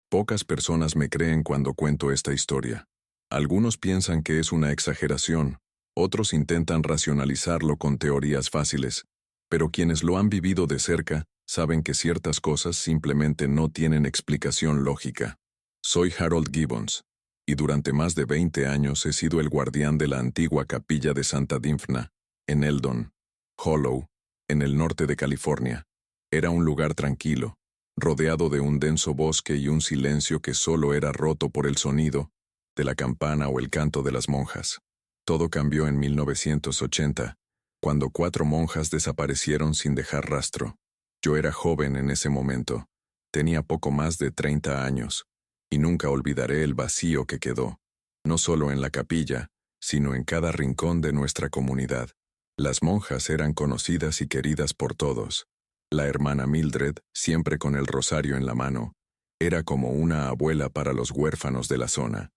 Pocas personas me creen cuando cuento esta historia. Algunos piensan que es una exageración, otros intentan racionalizarlo con teorías fáciles, pero quienes lo han vivido de cerca saben que ciertas cosas simplemente no tienen explicación lógica. Soy Harold Gibbons, y durante más de 20 años he sido el guardián de la antigua capilla de Santa Dymphna, en Eldon Hollow, en el norte de California. Era un lugar tranquilo, rodeado de un denso bosque y un silencio que solo era roto por el sonido de la campana o el canto de las monjas. Todo cambió en 1980, cuando 4 monjas desaparecieron sin dejar rastro. Yo era joven en ese momento, tenía poco más de 30 años, y nunca olvidaré el vacío que quedó, no solo en la capilla, sino en cada rincón de nuestra comunidad. Las monjas eran conocidas y queridas por todos. La hermana Mildred, siempre con el rosario en la mano, era como una abuela para los huérfanos de la zona.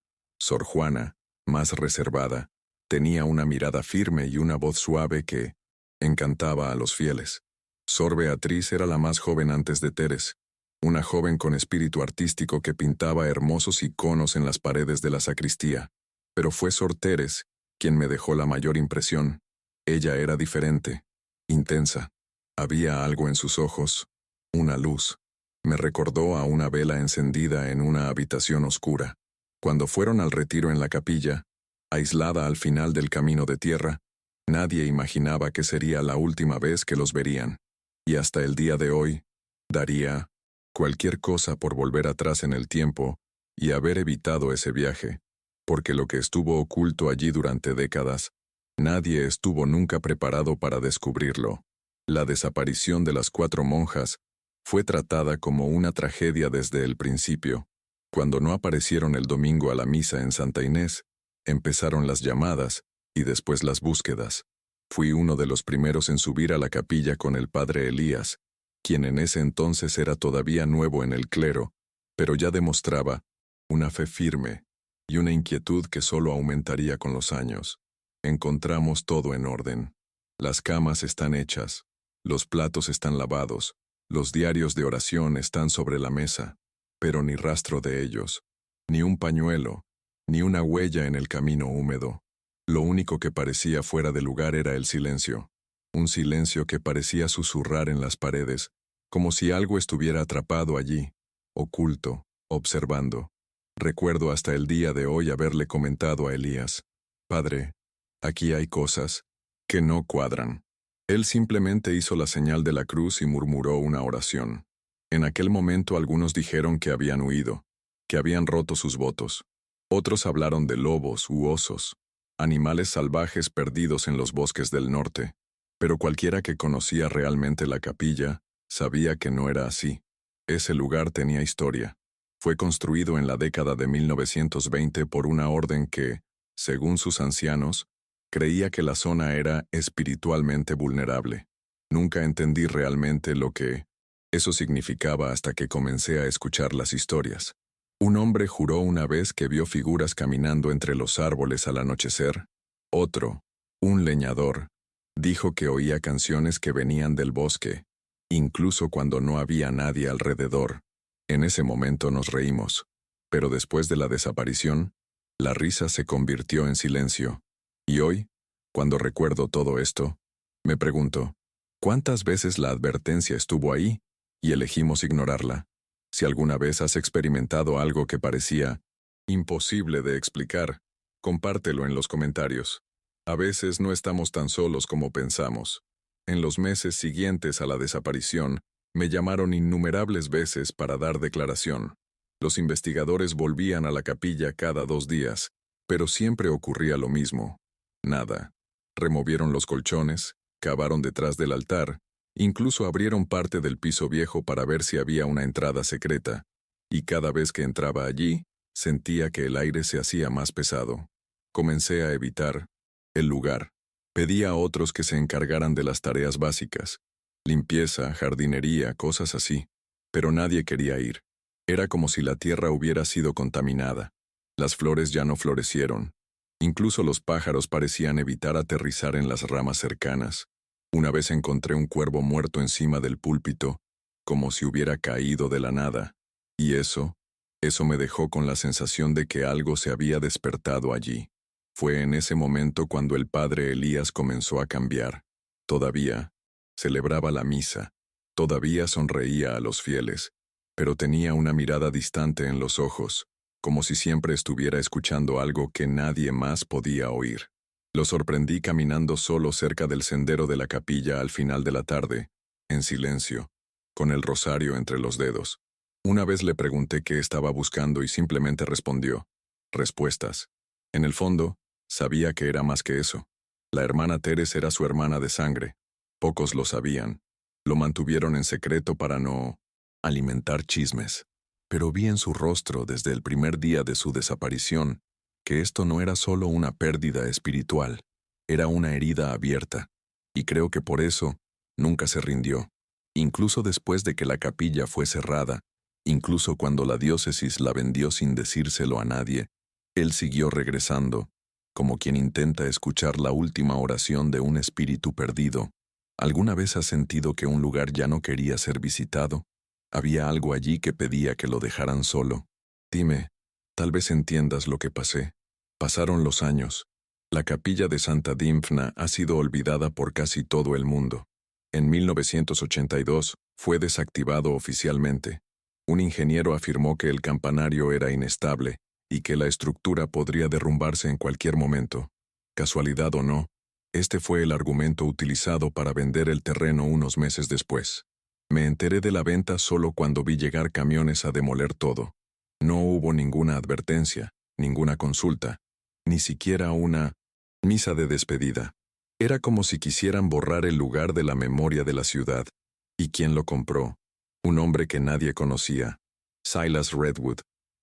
Sor Juana, más reservada, tenía una mirada firme y una voz suave que encantaba a los fieles. Sor Beatriz era la más joven antes de Teres, una joven con espíritu artístico que pintaba hermosos iconos en las paredes de la sacristía. Pero fue Sor Teres quien me dejó la mayor impresión. Ella era diferente, intensa. Había algo en sus ojos, una luz. Me recordó a una vela encendida en una habitación oscura. Cuando fueron al retiro en la capilla, aislada al final del camino de tierra, nadie imaginaba que sería la última vez que los verían. Y hasta el día de hoy, daría cualquier cosa por volver atrás en el tiempo y haber evitado ese viaje, porque lo que estuvo oculto allí durante décadas, nadie estuvo nunca preparado para descubrirlo. La desaparición de las 4 monjas fue tratada como una tragedia desde el principio. Cuando no aparecieron el domingo a la misa en Santa Inés, empezaron las llamadas y después las búsquedas. Fui uno de los primeros en subir a la capilla con el padre Elías, quien en ese entonces era todavía nuevo en el clero, pero ya demostraba una fe firme y una inquietud que solo aumentaría con los años. Encontramos todo en orden. Las camas están hechas, los platos están lavados, los diarios de oración están sobre la mesa, pero ni rastro de ellos, ni un pañuelo, ni una huella en el camino húmedo. Lo único que parecía fuera de lugar era el silencio, un silencio que parecía susurrar en las paredes, como si algo estuviera atrapado allí, oculto, observando. Recuerdo hasta el día de hoy haberle comentado a Elías: «Padre, aquí hay cosas que no cuadran». Él simplemente hizo la señal de la cruz y murmuró una oración. En aquel momento algunos dijeron que habían huido, que habían roto sus votos. Otros hablaron de lobos u osos, animales salvajes perdidos en los bosques del norte. Pero cualquiera que conocía realmente la capilla sabía que no era así. Ese lugar tenía historia. Fue construido en la década de 1920 por una orden que, según sus ancianos, creía que la zona era espiritualmente vulnerable. Nunca entendí realmente lo que eso significaba hasta que comencé a escuchar las historias. Un hombre juró una vez que vio figuras caminando entre los árboles al anochecer. Otro, un leñador, dijo que oía canciones que venían del bosque, incluso cuando no había nadie alrededor. En ese momento nos reímos, pero después de la desaparición, la risa se convirtió en silencio. Y hoy, cuando recuerdo todo esto, me pregunto, ¿cuántas veces la advertencia estuvo ahí y elegimos ignorarla? Si alguna vez has experimentado algo que parecía imposible de explicar, compártelo en los comentarios. A veces no estamos tan solos como pensamos. En los meses siguientes a la desaparición, me llamaron innumerables veces para dar declaración. Los investigadores volvían a la capilla cada 2 días, pero siempre ocurría lo mismo. Nada. Removieron los colchones, cavaron detrás del altar, incluso abrieron parte del piso viejo para ver si había una entrada secreta, y cada vez que entraba allí, sentía que el aire se hacía más pesado. Comencé a evitar el lugar. Pedí a otros que se encargaran de las tareas básicas, limpieza, jardinería, cosas así, pero nadie quería ir. Era como si la tierra hubiera sido contaminada. Las flores ya no florecieron. Incluso los pájaros parecían evitar aterrizar en las ramas cercanas. Una vez encontré un cuervo muerto encima del púlpito, como si hubiera caído de la nada, y eso Eso me dejó con la sensación de que algo se había despertado allí. Fue en ese momento cuando el padre Elías comenzó a cambiar. Todavía celebraba la misa, todavía sonreía a los fieles, pero tenía una mirada distante en los ojos, como si siempre estuviera escuchando algo que nadie más podía oír. Lo sorprendí caminando solo cerca del sendero de la capilla al final de la tarde, en silencio, con el rosario entre los dedos. Una vez le pregunté qué estaba buscando y simplemente respondió: respuestas. En el fondo, sabía que era más que eso. La hermana Teres era su hermana de sangre. Pocos lo sabían. Lo mantuvieron en secreto para no alimentar chismes. Pero vi en su rostro desde el primer día de su desaparición que esto no era solo una pérdida espiritual, era una herida abierta, y creo que por eso nunca se rindió. Incluso después de que la capilla fue cerrada, incluso cuando la diócesis la vendió sin decírselo a nadie, él siguió regresando, como quien intenta escuchar la última oración de un espíritu perdido. ¿Alguna vez has sentido que un lugar ya no quería ser visitado? Había algo allí que pedía que lo dejaran solo. Dime, tal vez entiendas lo que pasé. Pasaron los años. La capilla de Santa Dymphna ha sido olvidada por casi todo el mundo. En 1982 fue desactivado oficialmente. Un ingeniero afirmó que el campanario era inestable y que la estructura podría derrumbarse en cualquier momento. Casualidad o no, este fue el argumento utilizado para vender el terreno unos meses después. Me enteré de la venta solo cuando vi llegar camiones a demoler todo. No hubo ninguna advertencia, ninguna consulta, ni siquiera una misa de despedida. Era como si quisieran borrar el lugar de la memoria de la ciudad. ¿Y quién lo compró? Un hombre que nadie conocía. Silas Redwood,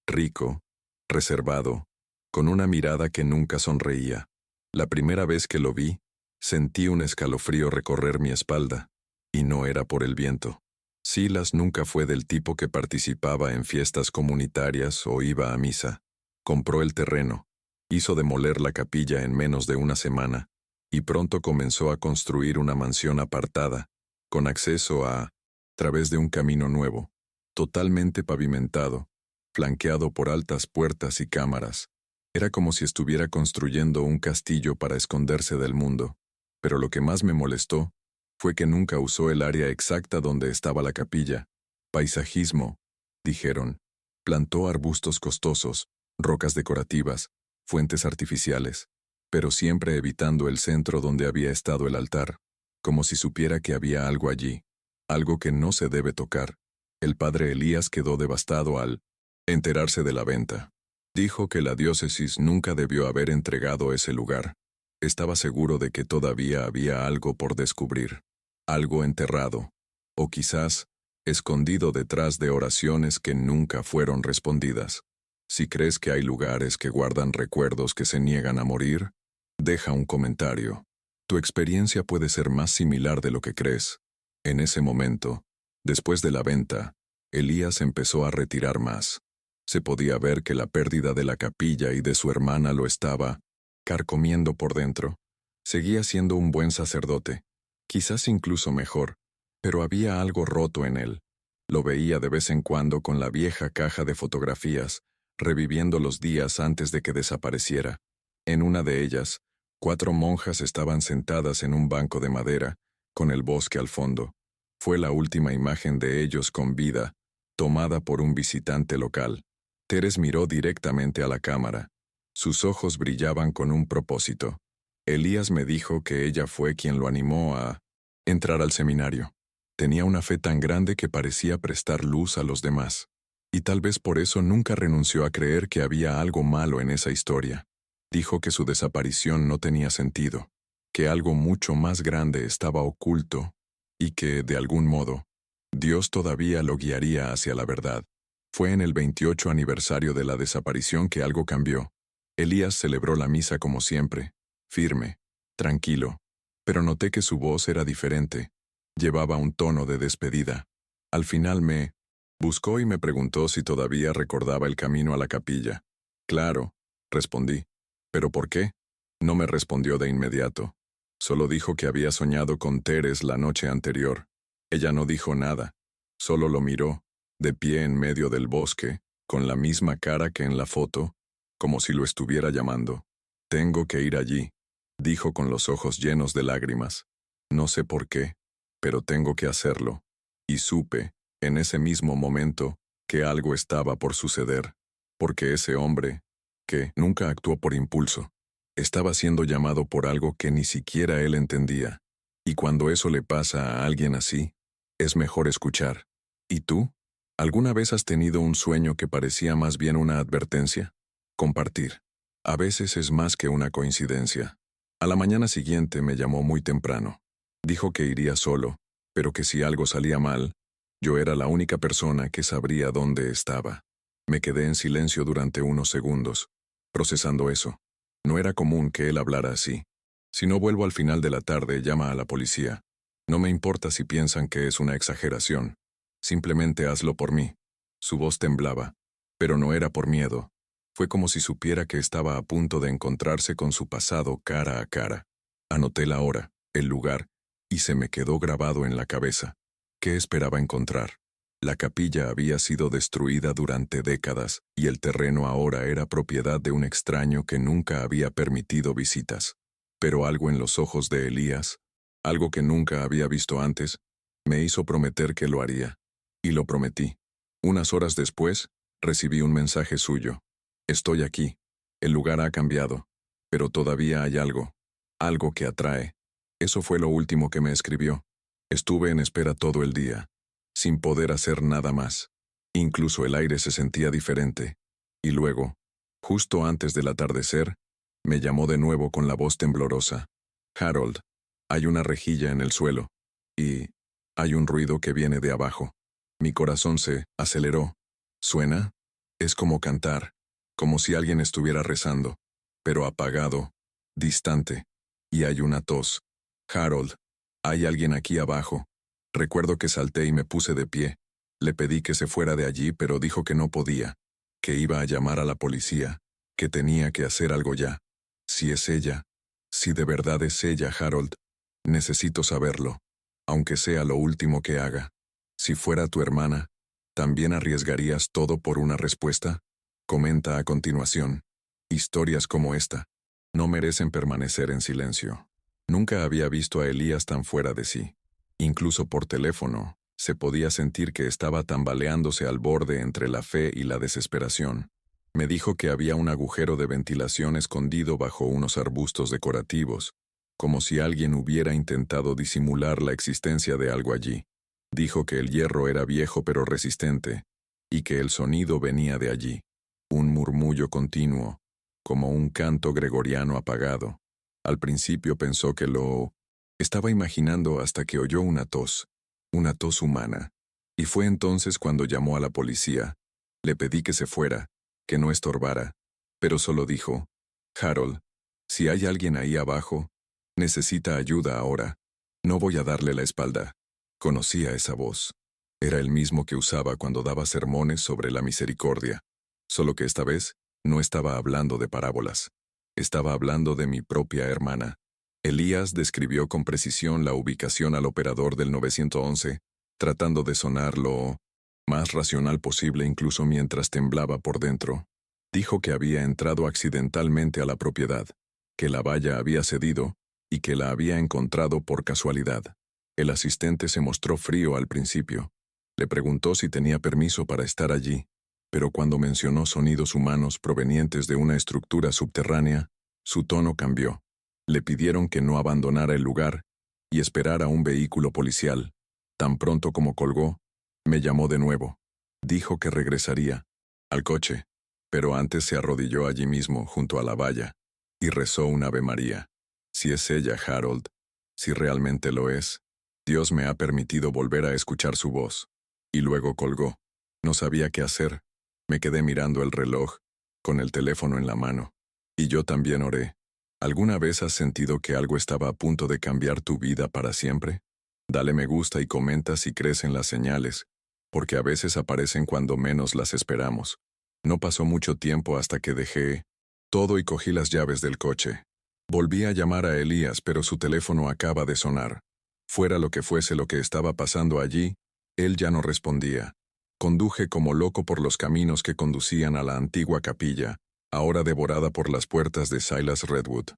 rico, reservado, con una mirada que nunca sonreía. La primera vez que lo vi, sentí un escalofrío recorrer mi espalda, y no era por el viento. Silas nunca fue del tipo que participaba en fiestas comunitarias o iba a misa. Compró el terreno, hizo demoler la capilla en menos de una semana, y pronto comenzó a construir una mansión apartada, con acceso a través de un camino nuevo, totalmente pavimentado, flanqueado por altas puertas y cámaras. Era como si estuviera construyendo un castillo para esconderse del mundo. Pero lo que más me molestó fue que nunca usó el área exacta donde estaba la capilla. Paisajismo, dijeron. Plantó arbustos costosos, rocas decorativas, fuentes artificiales, pero siempre evitando el centro donde había estado el altar, como si supiera que había algo allí, algo que no se debe tocar. El padre Elías quedó devastado al enterarse de la venta. Dijo que la diócesis nunca debió haber entregado ese lugar. Estaba seguro de que todavía había algo por descubrir, algo enterrado, o quizás escondido detrás de oraciones que nunca fueron respondidas. Si crees que hay lugares que guardan recuerdos que se niegan a morir, deja un comentario. Tu experiencia puede ser más similar de lo que crees. En ese momento, después de la venta, Elías empezó a retirar más. Se podía ver que la pérdida de la capilla y de su hermana lo estaba carcomiendo por dentro. Seguía siendo un buen sacerdote, quizás incluso mejor, pero había algo roto en él. Lo veía de vez en cuando con la vieja caja de fotografías, reviviendo los días antes de que desapareciera. En una de ellas, 4 monjas estaban sentadas en un banco de madera, con el bosque al fondo. Fue la última imagen de ellos con vida, tomada por un visitante local. Teres miró directamente a la cámara. Sus ojos brillaban con un propósito. Elías me dijo que ella fue quien lo animó a entrar al seminario. Tenía una fe tan grande que parecía prestar luz a los demás. Y tal vez por eso nunca renunció a creer que había algo malo en esa historia. Dijo que su desaparición no tenía sentido, que algo mucho más grande estaba oculto y que, de algún modo, Dios todavía lo guiaría hacia la verdad. Fue en el 28 aniversario de la desaparición que algo cambió. Elías celebró la misa como siempre, firme, tranquilo, pero noté que su voz era diferente. Llevaba un tono de despedida. Al final me buscó y me preguntó si todavía recordaba el camino a la capilla. Claro, respondí. ¿Pero por qué? No me respondió de inmediato. Solo dijo que había soñado con Teres la noche anterior. Ella no dijo nada, solo lo miró, de pie en medio del bosque, con la misma cara que en la foto, como si lo estuviera llamando. Tengo que ir allí, dijo con los ojos llenos de lágrimas. No sé por qué, pero tengo que hacerlo. Y supe, en ese mismo momento, que algo estaba por suceder, porque ese hombre, que nunca actuó por impulso, estaba siendo llamado por algo que ni siquiera él entendía. Y cuando eso le pasa a alguien así, es mejor escuchar. ¿Y tú? ¿Alguna vez has tenido un sueño que parecía más bien una advertencia? Compartir. A veces es más que una coincidencia. A la mañana siguiente me llamó muy temprano. Dijo que iría solo, pero que si algo salía mal, yo era la única persona que sabría dónde estaba. Me quedé en silencio durante unos segundos, procesando eso. No era común que él hablara así. Si no vuelvo al final de la tarde, llama a la policía. No me importa si piensan que es una exageración. Simplemente hazlo por mí. Su voz temblaba, pero no era por miedo. Fue como si supiera que estaba a punto de encontrarse con su pasado cara a cara. Anoté la hora, el lugar, y se me quedó grabado en la cabeza. ¿Qué esperaba encontrar? La capilla había sido destruida durante décadas y el terreno ahora era propiedad de un extraño que nunca había permitido visitas. Pero algo en los ojos de Elías, algo que nunca había visto antes, me hizo prometer que lo haría. Y lo prometí. Unas horas después, recibí un mensaje suyo. Estoy aquí. El lugar ha cambiado, pero todavía hay algo. Algo que atrae. Eso fue lo último que me escribió. Estuve en espera todo el día, sin poder hacer nada más. Incluso el aire se sentía diferente. Y luego, justo antes del atardecer, me llamó de nuevo con la voz temblorosa. Harold, hay una rejilla en el suelo. Y hay un ruido que viene de abajo. Mi corazón se aceleró. ¿Suena? Es como cantar, como si alguien estuviera rezando, pero apagado, distante. Y hay una tos. Harold, hay alguien aquí abajo. Recuerdo que salté y me puse de pie. Le pedí que se fuera de allí, pero dijo que no podía, que iba a llamar a la policía, que tenía que hacer algo ya. Si es ella, si de verdad es ella, Harold, necesito saberlo, aunque sea lo último que haga. Si fuera tu hermana, ¿también arriesgarías todo por una respuesta? Comenta a continuación. Historias como esta no merecen permanecer en silencio. Nunca había visto a Elías tan fuera de sí. Incluso por teléfono, se podía sentir que estaba tambaleándose al borde entre la fe y la desesperación. Me dijo que había un agujero de ventilación escondido bajo unos arbustos decorativos, como si alguien hubiera intentado disimular la existencia de algo allí. Dijo que el hierro era viejo pero resistente, y que el sonido venía de allí. Un murmullo continuo, como un canto gregoriano apagado. Al principio pensó que lo estaba imaginando hasta que oyó una tos humana. Y fue entonces cuando llamó a la policía. Le pedí que se fuera, que no estorbara, pero solo dijo, Harold, si hay alguien ahí abajo, necesita ayuda ahora. No voy a darle la espalda. Conocía esa voz. Era el mismo que usaba cuando daba sermones sobre la misericordia, solo que esta vez no estaba hablando de parábolas. Estaba hablando de mi propia hermana. Elías describió con precisión la ubicación al operador del 911, tratando de sonar lo más racional posible incluso mientras temblaba por dentro. Dijo que había entrado accidentalmente a la propiedad, que la valla había cedido y que la había encontrado por casualidad. El asistente se mostró frío al principio. Le preguntó si tenía permiso para estar allí, pero cuando mencionó sonidos humanos provenientes de una estructura subterránea, su tono cambió. Le pidieron que no abandonara el lugar y esperara un vehículo policial. Tan pronto como colgó, me llamó de nuevo. Dijo que regresaría al coche, pero antes se arrodilló allí mismo junto a la valla y rezó un Ave María. Si es ella, Harold, si realmente lo es, Dios me ha permitido volver a escuchar su voz. Y luego colgó. No sabía qué hacer. Me quedé mirando el reloj, con el teléfono en la mano. Y yo también oré. ¿Alguna vez has sentido que algo estaba a punto de cambiar tu vida para siempre? Dale me gusta y comenta si crees en las señales, porque a veces aparecen cuando menos las esperamos. No pasó mucho tiempo hasta que dejé todo y cogí las llaves del coche. Volví a llamar a Elías, pero su teléfono acaba de sonar. Fuera lo que fuese lo que estaba pasando allí, él ya no respondía. Conduje como loco por los caminos que conducían a la antigua capilla, ahora devorada por las puertas de Silas Redwood.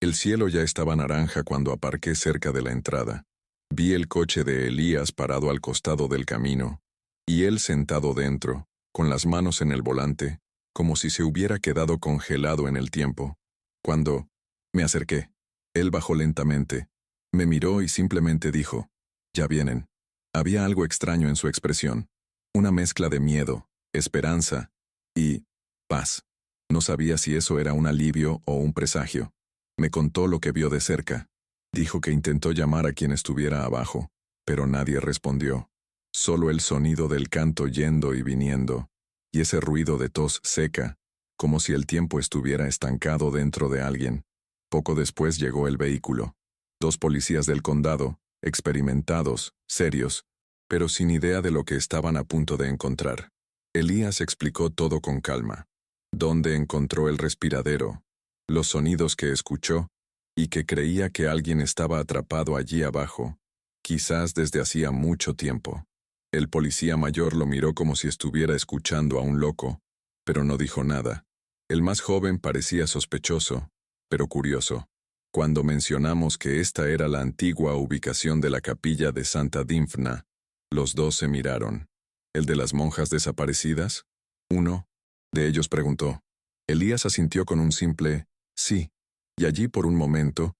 El cielo ya estaba naranja cuando aparqué cerca de la entrada. Vi el coche de Elías parado al costado del camino, y él sentado dentro, con las manos en el volante, como si se hubiera quedado congelado en el tiempo. Cuando me acerqué, él bajó lentamente, me miró y simplemente dijo, «Ya vienen». Había algo extraño en su expresión, una mezcla de miedo, esperanza y paz. No sabía si eso era un alivio o un presagio. Me contó lo que vio de cerca. Dijo que intentó llamar a quien estuviera abajo, pero nadie respondió. Solo el sonido del canto yendo y viniendo, y ese ruido de tos seca, como si el tiempo estuviera estancado dentro de alguien. Poco después llegó el vehículo. 2 policías del condado, experimentados, serios, pero sin idea de lo que estaban a punto de encontrar. Elías explicó todo con calma. Dónde encontró el respiradero, los sonidos que escuchó, y que creía que alguien estaba atrapado allí abajo, quizás desde hacía mucho tiempo. El policía mayor lo miró como si estuviera escuchando a un loco, pero no dijo nada. El más joven parecía sospechoso, pero curioso. Cuando mencionamos que esta era la antigua ubicación de la capilla de Santa Dymphna, los 2 se miraron. ¿El de las monjas desaparecidas? Uno de ellos preguntó. Elías asintió con un simple sí, y allí por un momento,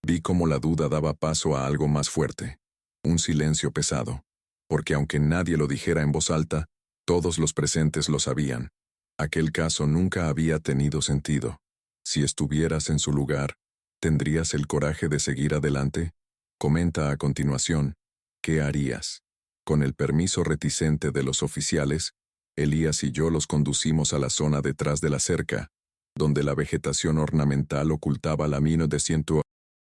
vi cómo la duda daba paso a algo más fuerte. Un silencio pesado. Porque aunque nadie lo dijera en voz alta, todos los presentes lo sabían. Aquel caso nunca había tenido sentido. Si estuvieras en su lugar, ¿tendrías el coraje de seguir adelante? Comenta a continuación, ¿qué harías? Con el permiso reticente de los oficiales, Elías y yo los conducimos a la zona detrás de la cerca, donde la vegetación ornamental ocultaba la mina de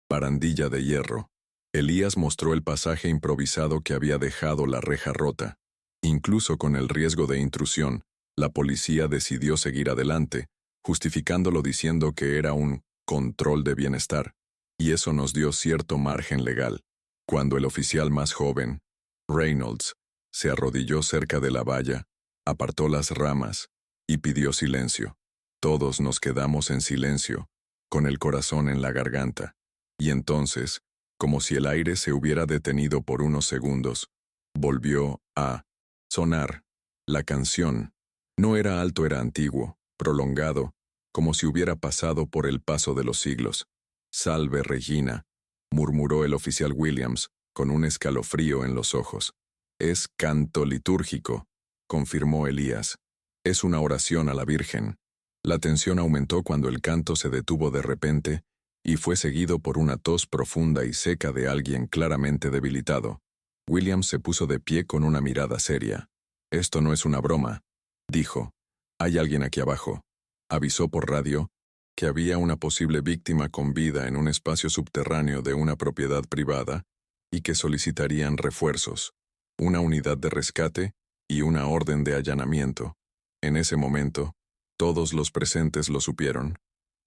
barandilla de hierro. Elías mostró el pasaje improvisado que había dejado la reja rota. Incluso con el riesgo de intrusión, la policía decidió seguir adelante, justificándolo diciendo que era un control de bienestar, y eso nos dio cierto margen legal. Cuando el oficial más joven, Reynolds, se arrodilló cerca de la valla, apartó las ramas y pidió silencio. Todos nos quedamos en silencio, con el corazón en la garganta, y entonces, como si el aire se hubiera detenido por unos segundos, volvió a sonar. La canción no era alto, era antiguo, prolongado, como si hubiera pasado por el paso de los siglos. «Salve, Regina», murmuró el oficial Williams, con un escalofrío en los ojos. «Es canto litúrgico», confirmó Elías. «Es una oración a la Virgen». La tensión aumentó cuando el canto se detuvo de repente y fue seguido por una tos profunda y seca de alguien claramente debilitado. Williams se puso de pie con una mirada seria. «Esto no es una broma», dijo. «Hay alguien aquí abajo». Avisó por radio que había una posible víctima con vida en un espacio subterráneo de una propiedad privada y que solicitarían refuerzos, una unidad de rescate y una orden de allanamiento. En ese momento, todos los presentes lo supieron.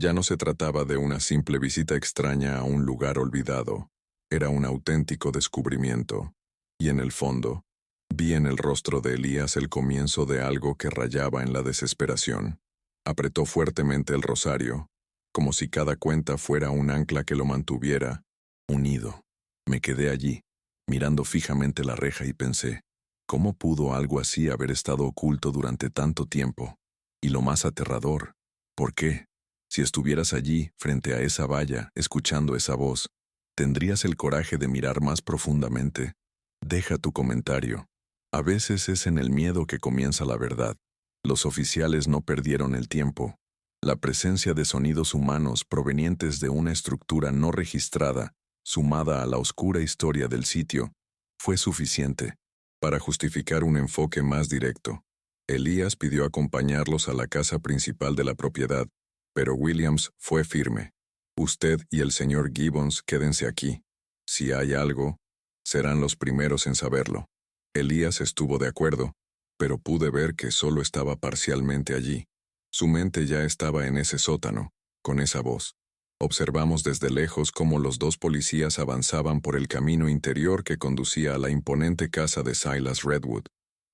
Ya no se trataba de una simple visita extraña a un lugar olvidado. Era un auténtico descubrimiento. Y en el fondo, vi en el rostro de Elías el comienzo de algo que rayaba en la desesperación. Apretó fuertemente el rosario, como si cada cuenta fuera un ancla que lo mantuviera unido. Me quedé allí, mirando fijamente la reja y pensé, ¿cómo pudo algo así haber estado oculto durante tanto tiempo? Y lo más aterrador, ¿por qué? Si estuvieras allí, frente a esa valla, escuchando esa voz, ¿tendrías el coraje de mirar más profundamente? Deja tu comentario. A veces es en el miedo que comienza la verdad. Los oficiales no perdieron el tiempo. La presencia de sonidos humanos provenientes de una estructura no registrada, sumada a la oscura historia del sitio, fue suficiente para justificar un enfoque más directo. Elías pidió acompañarlos a la casa principal de la propiedad, pero Williams fue firme. «Usted y el señor Gibbons quédense aquí. Si hay algo, serán los primeros en saberlo». Elías estuvo de acuerdo, pero pude ver que solo estaba parcialmente allí. Su mente ya estaba en ese sótano, con esa voz. Observamos desde lejos cómo los 2 policías avanzaban por el camino interior que conducía a la imponente casa de Silas Redwood.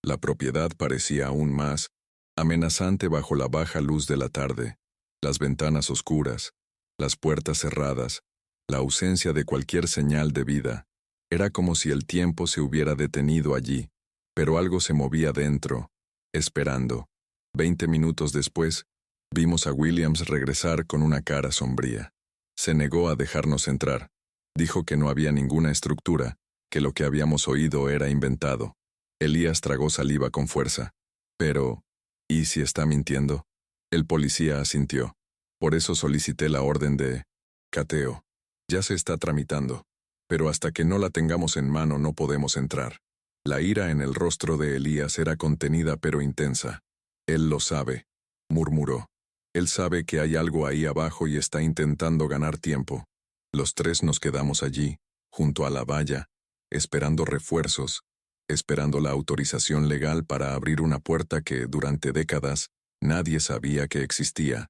La propiedad parecía aún más amenazante bajo la baja luz de la tarde, las ventanas oscuras, las puertas cerradas, la ausencia de cualquier señal de vida. Era como si el tiempo se hubiera detenido allí, pero algo se movía dentro, esperando. 20 minutos después, vimos a Williams regresar con una cara sombría. Se negó a dejarnos entrar. Dijo que no había ninguna estructura, que lo que habíamos oído era inventado. Elías tragó saliva con fuerza. Pero, ¿y si está mintiendo? El policía asintió. Por eso solicité la orden de cateo. Ya se está tramitando, pero hasta que no la tengamos en mano no podemos entrar. La ira en el rostro de Elías era contenida pero intensa. Él lo sabe, murmuró. Él sabe que hay algo ahí abajo y está intentando ganar tiempo. Los tres nos quedamos allí, junto a la valla, esperando refuerzos, esperando la autorización legal para abrir una puerta que, durante décadas, nadie sabía que existía.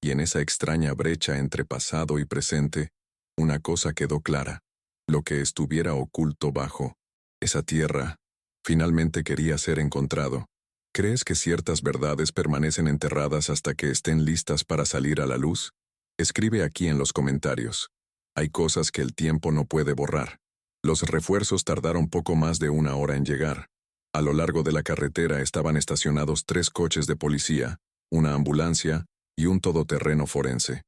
Y en esa extraña brecha entre pasado y presente, una cosa quedó clara. Lo que estuviera oculto bajo esa tierra, finalmente quería ser encontrado. ¿Crees que ciertas verdades permanecen enterradas hasta que estén listas para salir a la luz? Escribe aquí en los comentarios. Hay cosas que el tiempo no puede borrar. Los refuerzos tardaron poco más de 1 hora en llegar. A lo largo de la carretera estaban estacionados 3 coches de policía, una ambulancia y un todoterreno forense.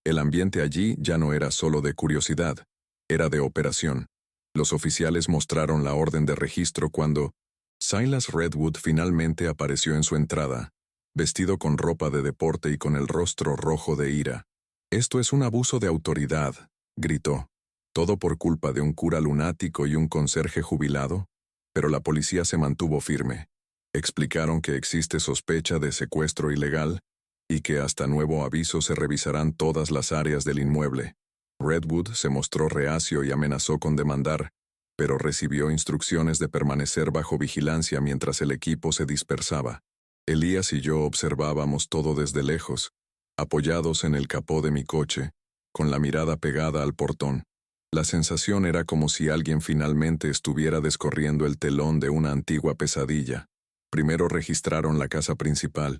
El ambiente allí ya no era solo de curiosidad, era de operación. Los oficiales mostraron la orden de registro cuando Silas Redwood finalmente apareció en su entrada, vestido con ropa de deporte y con el rostro rojo de ira. «Esto es un abuso de autoridad», gritó. «Todo por culpa de un cura lunático y un conserje jubilado». Pero la policía se mantuvo firme. Explicaron que existe sospecha de secuestro ilegal y que hasta nuevo aviso se revisarán todas las áreas del inmueble. Redwood se mostró reacio y amenazó con demandar, pero recibió instrucciones de permanecer bajo vigilancia mientras el equipo se dispersaba. Elías y yo observábamos todo desde lejos, apoyados en el capó de mi coche, con la mirada pegada al portón. La sensación era como si alguien finalmente estuviera descorriendo el telón de una antigua pesadilla. Primero registraron la casa principal,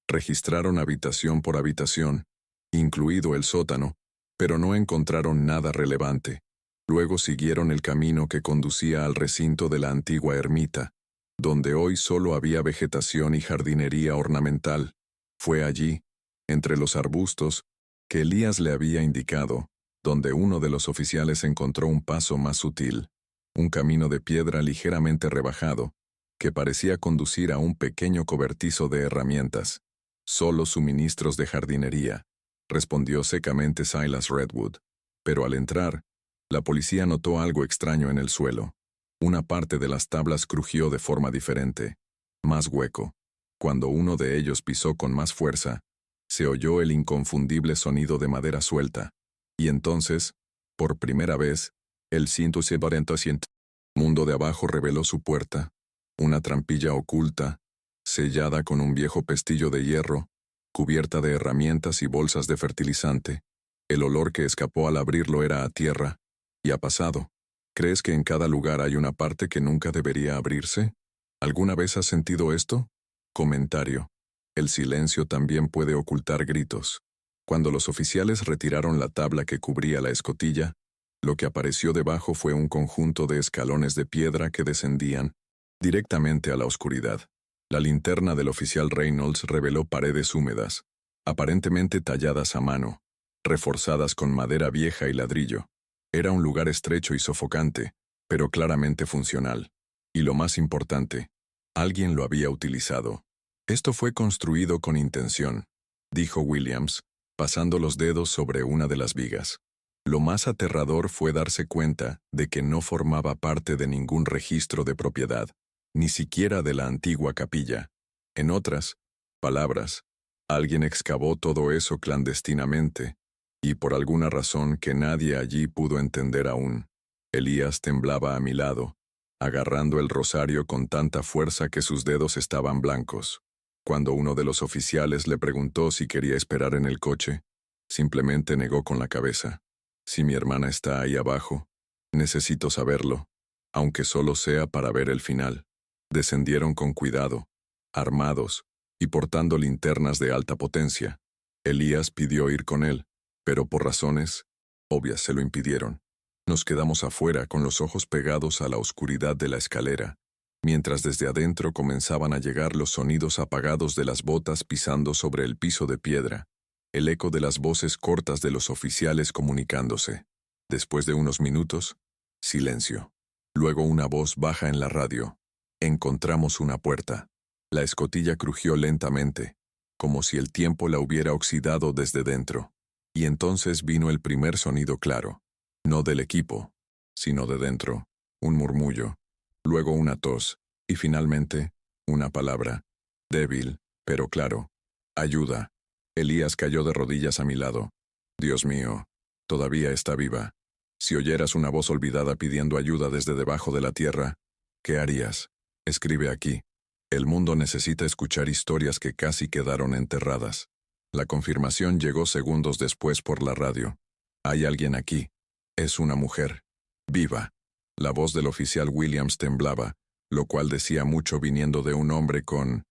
registraron habitación por habitación, incluido el sótano, pero no encontraron nada relevante. Luego siguieron el camino que conducía al recinto de la antigua ermita, donde hoy solo había vegetación y jardinería ornamental. Fue allí, entre los arbustos, que Elías le había indicado, donde uno de los oficiales encontró un paso más sutil, un camino de piedra ligeramente rebajado, que parecía conducir a un pequeño cobertizo de herramientas. «Solo suministros de jardinería», respondió secamente Silas Redwood. Pero al entrar, la policía notó algo extraño en el suelo. Una parte de las tablas crujió de forma diferente, más hueco. Cuando uno de ellos pisó con más fuerza, se oyó el inconfundible sonido de madera suelta. Y entonces, por primera vez, el 170 mundo de abajo reveló su puerta, una trampilla oculta, sellada con un viejo pestillo de hierro, cubierta de herramientas y bolsas de fertilizante. El olor que escapó al abrirlo era a tierra y a pasado. ¿Crees que en cada lugar hay una parte que nunca debería abrirse? ¿Alguna vez has sentido esto? Comentario. El silencio también puede ocultar gritos. Cuando los oficiales retiraron la tabla que cubría la escotilla, lo que apareció debajo fue un conjunto de escalones de piedra que descendían directamente a la oscuridad. La linterna del oficial Reynolds reveló paredes húmedas, aparentemente talladas a mano, reforzadas con madera vieja y ladrillo. Era un lugar estrecho y sofocante, pero claramente funcional. Y lo más importante, alguien lo había utilizado. «Esto fue construido con intención», dijo Williams, pasando los dedos sobre una de las vigas. Lo más aterrador fue darse cuenta de que no formaba parte de ningún registro de propiedad, ni siquiera de la antigua capilla. En otras palabras, alguien excavó todo eso clandestinamente, y por alguna razón que nadie allí pudo entender aún. Elías temblaba a mi lado, agarrando el rosario con tanta fuerza que sus dedos estaban blancos. Cuando uno de los oficiales le preguntó si quería esperar en el coche, simplemente negó con la cabeza. «Si mi hermana está ahí abajo, necesito saberlo, aunque solo sea para ver el final». Descendieron con cuidado, armados y portando linternas de alta potencia. Elías pidió ir con él, pero por razones obvias se lo impidieron. Nos quedamos afuera con los ojos pegados a la oscuridad de la escalera, mientras desde adentro comenzaban a llegar los sonidos apagados de las botas pisando sobre el piso de piedra, el eco de las voces cortas de los oficiales comunicándose. Después de unos minutos, silencio. Luego una voz baja en la radio. Encontramos una puerta. La escotilla crujió lentamente, como si el tiempo la hubiera oxidado desde dentro. Y entonces vino el primer sonido claro, no del equipo, sino de dentro, un murmullo, luego una tos, y finalmente, una palabra, débil, pero claro, ayuda. Elías cayó de rodillas a mi lado. Dios mío, todavía está viva. Si oyeras una voz olvidada pidiendo ayuda desde debajo de la tierra, ¿qué harías? Escribe aquí. El mundo necesita escuchar historias que casi quedaron enterradas. La confirmación llegó segundos después por la radio. Hay alguien aquí. Es una mujer. Viva. La voz del oficial Williams temblaba, lo cual decía mucho viniendo de un hombre con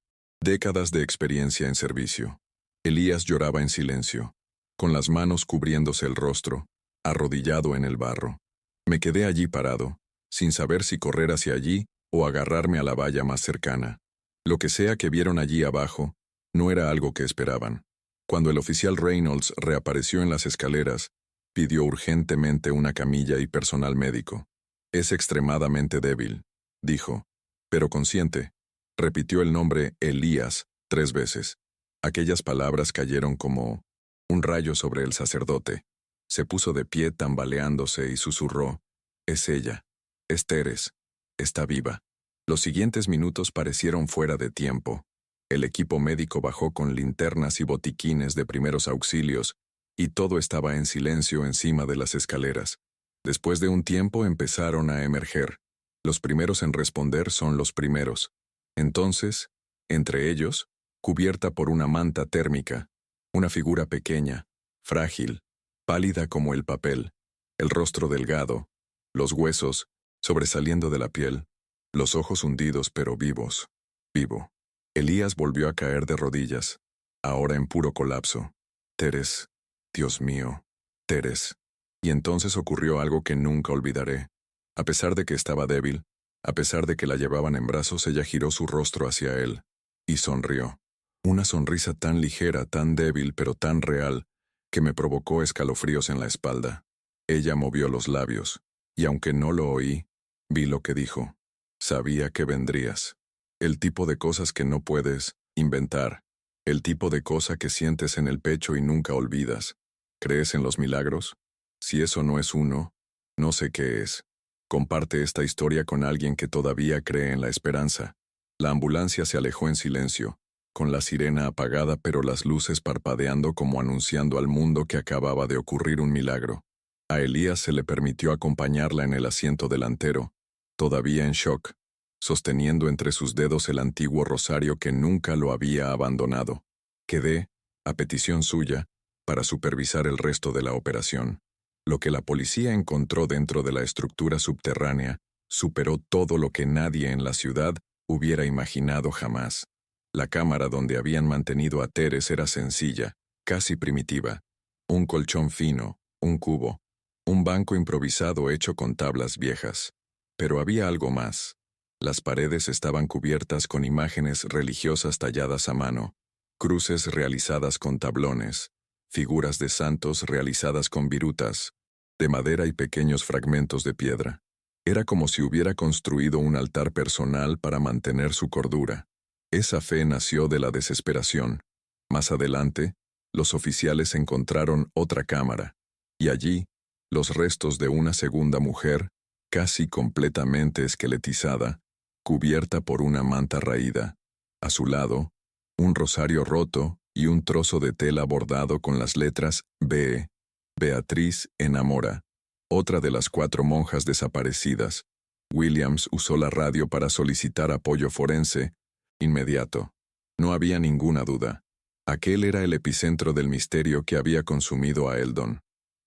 décadas de experiencia en servicio. Elías lloraba en silencio, con las manos cubriéndose el rostro, arrodillado en el barro. Me quedé allí parado, sin saber si correr hacia allí o agarrarme a la valla más cercana. Lo que sea que vieron allí abajo, no era algo que esperaban. Cuando el oficial Reynolds reapareció en las escaleras, pidió urgentemente una camilla y personal médico. Es extremadamente débil, dijo, pero consciente. Repitió el nombre Elías 3 veces. Aquellas palabras cayeron como un rayo sobre el sacerdote. Se puso de pie tambaleándose y susurró, es ella, es Teres, está viva. Los siguientes minutos parecieron fuera de tiempo. El equipo médico bajó con linternas y botiquines de primeros auxilios, y todo estaba en silencio encima de las escaleras. Después de un tiempo empezaron a emerger. Los primeros en responder son los primeros. Entonces, entre ellos, cubierta por una manta térmica, una figura pequeña, frágil, pálida como el papel, el rostro delgado, los huesos sobresaliendo de la piel, los ojos hundidos pero vivos. Vivo. Elías volvió a caer de rodillas, ahora en puro colapso. Teres, Dios mío, Teres. Y entonces ocurrió algo que nunca olvidaré. A pesar de que estaba débil, a pesar de que la llevaban en brazos, ella giró su rostro hacia él y sonrió. Una sonrisa tan ligera, tan débil, pero tan real, que me provocó escalofríos en la espalda. Ella movió los labios, y aunque no lo oí, vi lo que dijo. Sabía que vendrías. El tipo de cosas que no puedes inventar. El tipo de cosa que sientes en el pecho y nunca olvidas. ¿Crees en los milagros? Si eso no es uno, no sé qué es. Comparte esta historia con alguien que todavía cree en la esperanza. La ambulancia se alejó en silencio, con la sirena apagada pero las luces parpadeando como anunciando al mundo que acababa de ocurrir un milagro. A Elías se le permitió acompañarla en el asiento delantero, todavía en shock, sosteniendo entre sus dedos el antiguo rosario que nunca lo había abandonado. Quedé, a petición suya, para supervisar el resto de la operación. Lo que la policía encontró dentro de la estructura subterránea superó todo lo que nadie en la ciudad hubiera imaginado jamás. La cámara donde habían mantenido a Teres era sencilla, casi primitiva. Un colchón fino, un cubo, un banco improvisado hecho con tablas viejas. Pero había algo más. Las paredes estaban cubiertas con imágenes religiosas talladas a mano, cruces realizadas con tablones, figuras de santos realizadas con virutas, de madera y pequeños fragmentos de piedra. Era como si hubiera construido un altar personal para mantener su cordura. Esa fe nació de la desesperación. Más adelante, los oficiales encontraron otra cámara, y allí, los restos de una segunda mujer, casi completamente esqueletizada, cubierta por una manta raída. A su lado, un rosario roto y un trozo de tela bordado con las letras B. Beatriz enamora, otra de las 4 monjas desaparecidas. Williams usó la radio para solicitar apoyo forense. Inmediato. No había ninguna duda. Aquel era el epicentro del misterio que había consumido a Eldon.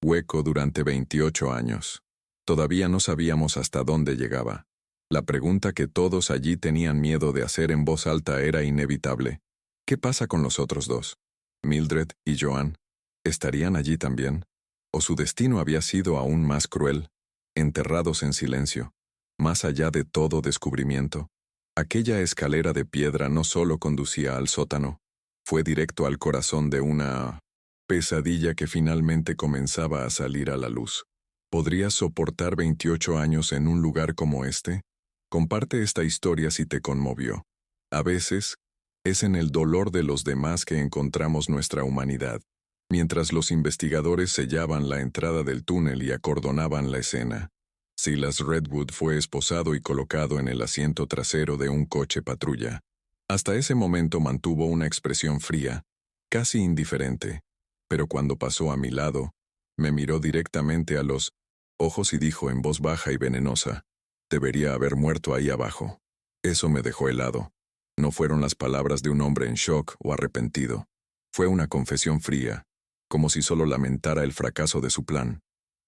Hueco durante 28 años. Todavía no sabíamos hasta dónde llegaba. La pregunta que todos allí tenían miedo de hacer en voz alta era inevitable. ¿Qué pasa con los otros dos? ¿Mildred y Joan? ¿Estarían allí también? ¿O su destino había sido aún más cruel, enterrados en silencio, más allá de todo descubrimiento? Aquella escalera de piedra no solo conducía al sótano, fue directo al corazón de una pesadilla que finalmente comenzaba a salir a la luz. ¿Podrías soportar 28 años en un lugar como este? Comparte esta historia si te conmovió. A veces, es en el dolor de los demás que encontramos nuestra humanidad. Mientras los investigadores sellaban la entrada del túnel y acordonaban la escena, Silas Redwood fue esposado y colocado en el asiento trasero de un coche patrulla. Hasta ese momento mantuvo una expresión fría, casi indiferente, pero cuando pasó a mi lado, me miró directamente a los ojos y dijo en voz baja y venenosa: «Debería haber muerto ahí abajo». Eso me dejó helado. No fueron las palabras de un hombre en shock o arrepentido. Fue una confesión fría, como si solo lamentara el fracaso de su plan.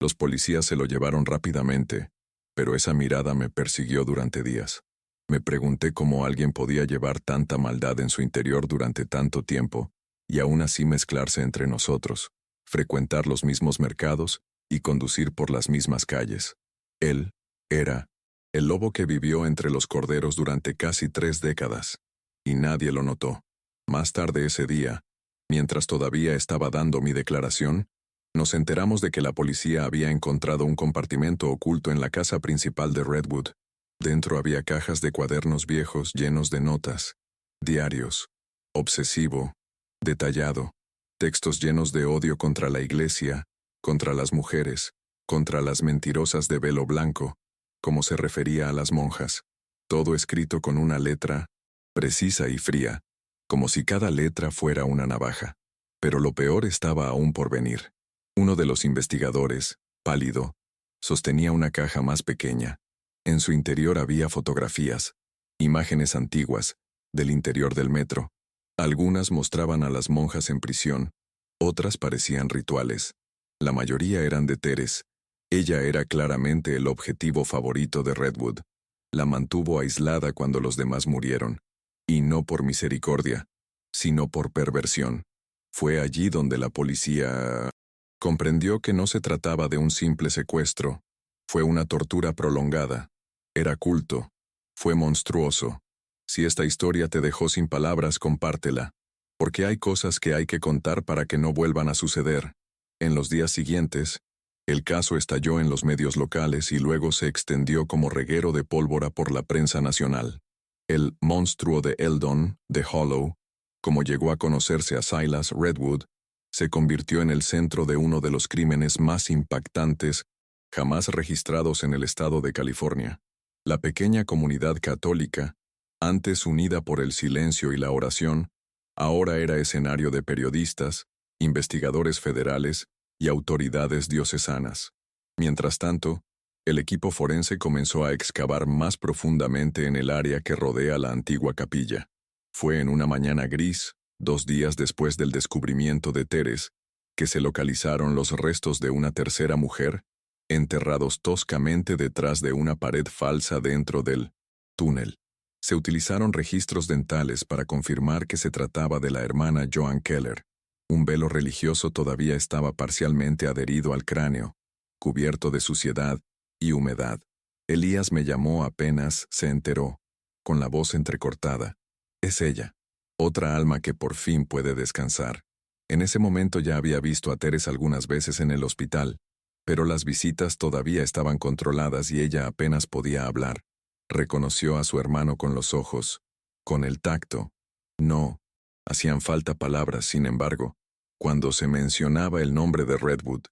Los policías se lo llevaron rápidamente, pero esa mirada me persiguió durante días. Me pregunté cómo alguien podía llevar tanta maldad en su interior durante tanto tiempo, y aún así mezclarse entre nosotros, frecuentar los mismos mercados y conducir por las mismas calles. Él era el lobo que vivió entre los corderos durante casi 3 décadas, y nadie lo notó. Más tarde ese día, mientras todavía estaba dando mi declaración, nos enteramos de que la policía había encontrado un compartimento oculto en la casa principal de Redwood. Dentro había cajas de cuadernos viejos llenos de notas, diarios, obsesivo, detallado, textos llenos de odio contra la iglesia, contra las mujeres, contra las mentirosas de velo blanco, como se refería a las monjas, todo escrito con una letra precisa y fría, como si cada letra fuera una navaja. Pero lo peor estaba aún por venir. Uno de los investigadores, pálido, sostenía una caja más pequeña. En su interior había fotografías, imágenes antiguas, del interior del metro. Algunas mostraban a las monjas en prisión, otras parecían rituales. La mayoría eran de Teres. Ella era claramente el objetivo favorito de Redwood. La mantuvo aislada cuando los demás murieron, y no por misericordia, sino por perversión. Fue allí donde la policía comprendió que no se trataba de un simple secuestro. Fue una tortura prolongada. Era culto. Fue monstruoso. Si esta historia te dejó sin palabras, compártela, porque hay cosas que hay que contar para que no vuelvan a suceder. En los días siguientes, el caso estalló en los medios locales y luego se extendió como reguero de pólvora por la prensa nacional. El monstruo de Eldon, de Hollow, como llegó a conocerse a Silas Redwood, se convirtió en el centro de uno de los crímenes más impactantes jamás registrados en el estado de California. La pequeña comunidad católica, antes unida por el silencio y la oración, ahora era escenario de periodistas, investigadores federales y autoridades diocesanas. Mientras tanto, el equipo forense comenzó a excavar más profundamente en el área que rodea la antigua capilla. Fue en una mañana gris, 2 días después del descubrimiento de Teres, que se localizaron los restos de una tercera mujer, enterrados toscamente detrás de una pared falsa dentro del túnel. Se utilizaron registros dentales para confirmar que se trataba de la hermana Joan Keller. Un velo religioso todavía estaba parcialmente adherido al cráneo, cubierto de suciedad y humedad. Elías me llamó apenas se enteró, con la voz entrecortada. Es ella, otra alma que por fin puede descansar. En ese momento ya había visto a Teres algunas veces en el hospital, pero las visitas todavía estaban controladas y ella apenas podía hablar. Reconoció a su hermano con los ojos, con el tacto. No, hacían falta palabras, sin embargo. Cuando se mencionaba el nombre de Redwood,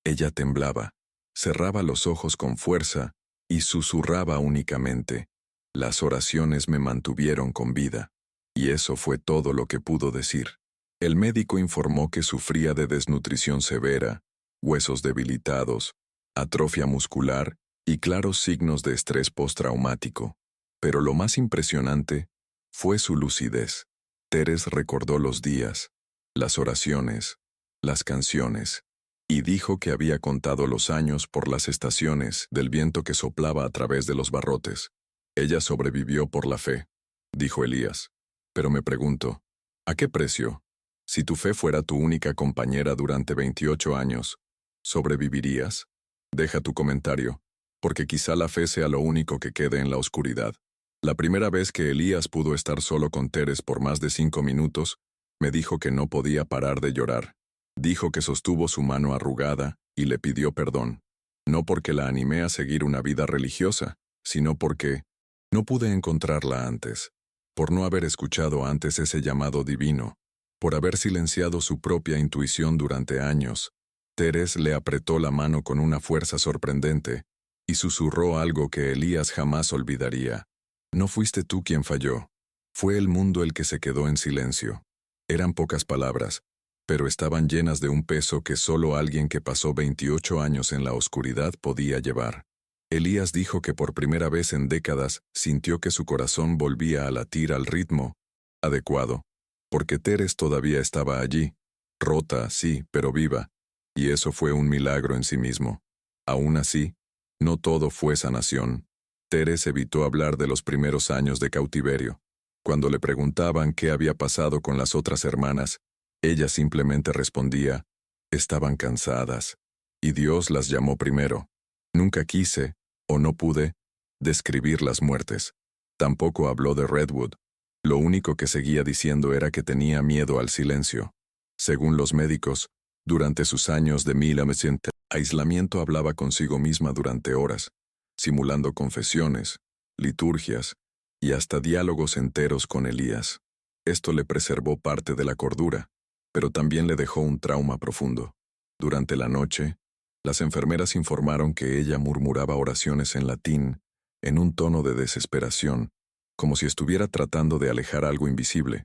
ella temblaba, cerraba los ojos con fuerza y susurraba únicamente. Las oraciones me mantuvieron con vida, y eso fue todo lo que pudo decir. El médico informó que sufría de desnutrición severa, huesos debilitados, atrofia muscular y claros signos de estrés postraumático. Pero lo más impresionante fue su lucidez. Teres recordó los días, las oraciones, las canciones, y dijo que había contado los años por las estaciones del viento que soplaba a través de los barrotes. Ella sobrevivió por la fe, dijo Elías. Pero me pregunto, ¿a qué precio? Si tu fe fuera tu única compañera durante 28 años, ¿sobrevivirías? Deja tu comentario, porque quizá la fe sea lo único que quede en la oscuridad. La primera vez que Elías pudo estar solo con Teres por más de 5 minutos, me dijo que no podía parar de llorar. Dijo que sostuvo su mano arrugada y le pidió perdón. No porque la animé a seguir una vida religiosa, sino porque no pude encontrarla antes, por no haber escuchado antes ese llamado divino, por haber silenciado su propia intuición durante años. Teres le apretó la mano con una fuerza sorprendente y susurró algo que Elías jamás olvidaría. No fuiste tú quien falló, fue el mundo el que se quedó en silencio. Eran pocas palabras, pero estaban llenas de un peso que solo alguien que pasó 28 años en la oscuridad podía llevar. Elías dijo que por primera vez en décadas sintió que su corazón volvía a latir al ritmo adecuado, porque Teres todavía estaba allí, rota, sí, pero viva, y eso fue un milagro en sí mismo. Aún así, no todo fue sanación. Teres evitó hablar de los primeros años de cautiverio. Cuando le preguntaban qué había pasado con las otras hermanas, ella simplemente respondía, estaban cansadas, y Dios las llamó primero. Nunca quise, o no pude, describir las muertes. Tampoco habló de Redwood. Lo único que seguía diciendo era que tenía miedo al silencio. Según los médicos, durante sus años de aislamiento hablaba consigo misma durante horas, simulando confesiones, liturgias y hasta diálogos enteros con Elías. Esto le preservó parte de la cordura, pero también le dejó un trauma profundo. Durante la noche, las enfermeras informaron que ella murmuraba oraciones en latín, en un tono de desesperación, como si estuviera tratando de alejar algo invisible.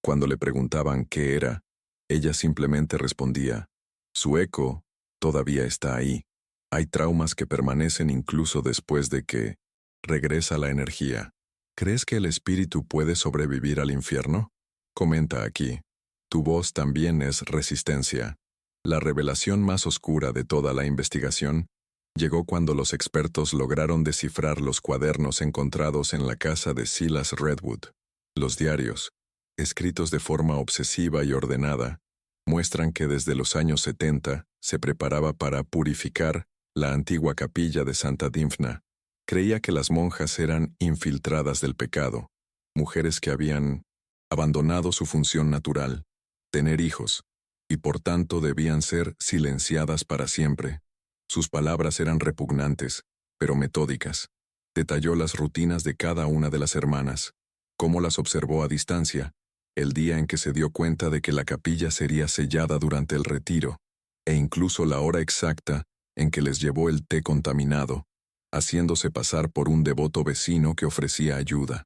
Cuando le preguntaban qué era, ella simplemente respondía, su eco todavía está ahí. Hay traumas que permanecen incluso después de que regresa la energía. ¿Crees que el espíritu puede sobrevivir al infierno? Comenta aquí. Tu voz también es resistencia. La revelación más oscura de toda la investigación llegó cuando los expertos lograron descifrar los cuadernos encontrados en la casa de Silas Redwood. Los diarios, escritos de forma obsesiva y ordenada, muestran que desde los años 70 se preparaba para purificar la antigua capilla de Santa Dymphna. Creía que las monjas eran infiltradas del pecado, mujeres que habían abandonado su función natural, tener hijos, y por tanto debían ser silenciadas para siempre. Sus palabras eran repugnantes, pero metódicas. Detalló las rutinas de cada una de las hermanas, cómo las observó a distancia, el día en que se dio cuenta de que la capilla sería sellada durante el retiro, e incluso la hora exacta en que les llevó el té contaminado, haciéndose pasar por un devoto vecino que ofrecía ayuda.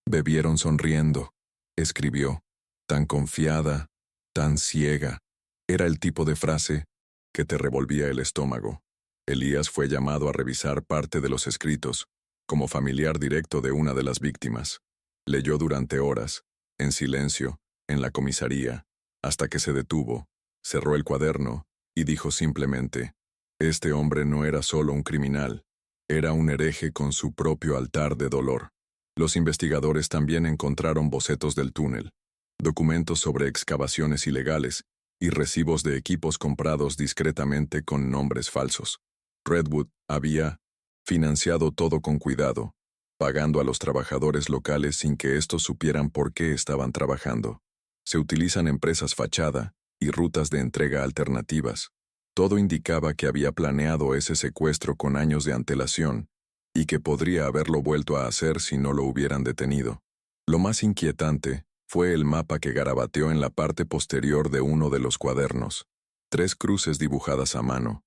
Bebieron sonriendo, escribió, tan confiada, tan ciega. Era el tipo de frase que te revolvía el estómago. Elías fue llamado a revisar parte de los escritos, como familiar directo de una de las víctimas. Leyó durante horas, en silencio, en la comisaría, hasta que se detuvo, cerró el cuaderno y dijo simplemente, este hombre no era solo un criminal, era un hereje con su propio altar de dolor. Los investigadores también encontraron bocetos del túnel, documentos sobre excavaciones ilegales y recibos de equipos comprados discretamente con nombres falsos. Redwood había financiado todo con cuidado, pagando a los trabajadores locales sin que estos supieran por qué estaban trabajando. Se utilizan empresas fachada y rutas de entrega alternativas. Todo indicaba que había planeado ese secuestro con años de antelación y que podría haberlo vuelto a hacer si no lo hubieran detenido. Lo más inquietante fue el mapa que garabateó en la parte posterior de uno de los cuadernos. 3 cruces dibujadas a mano,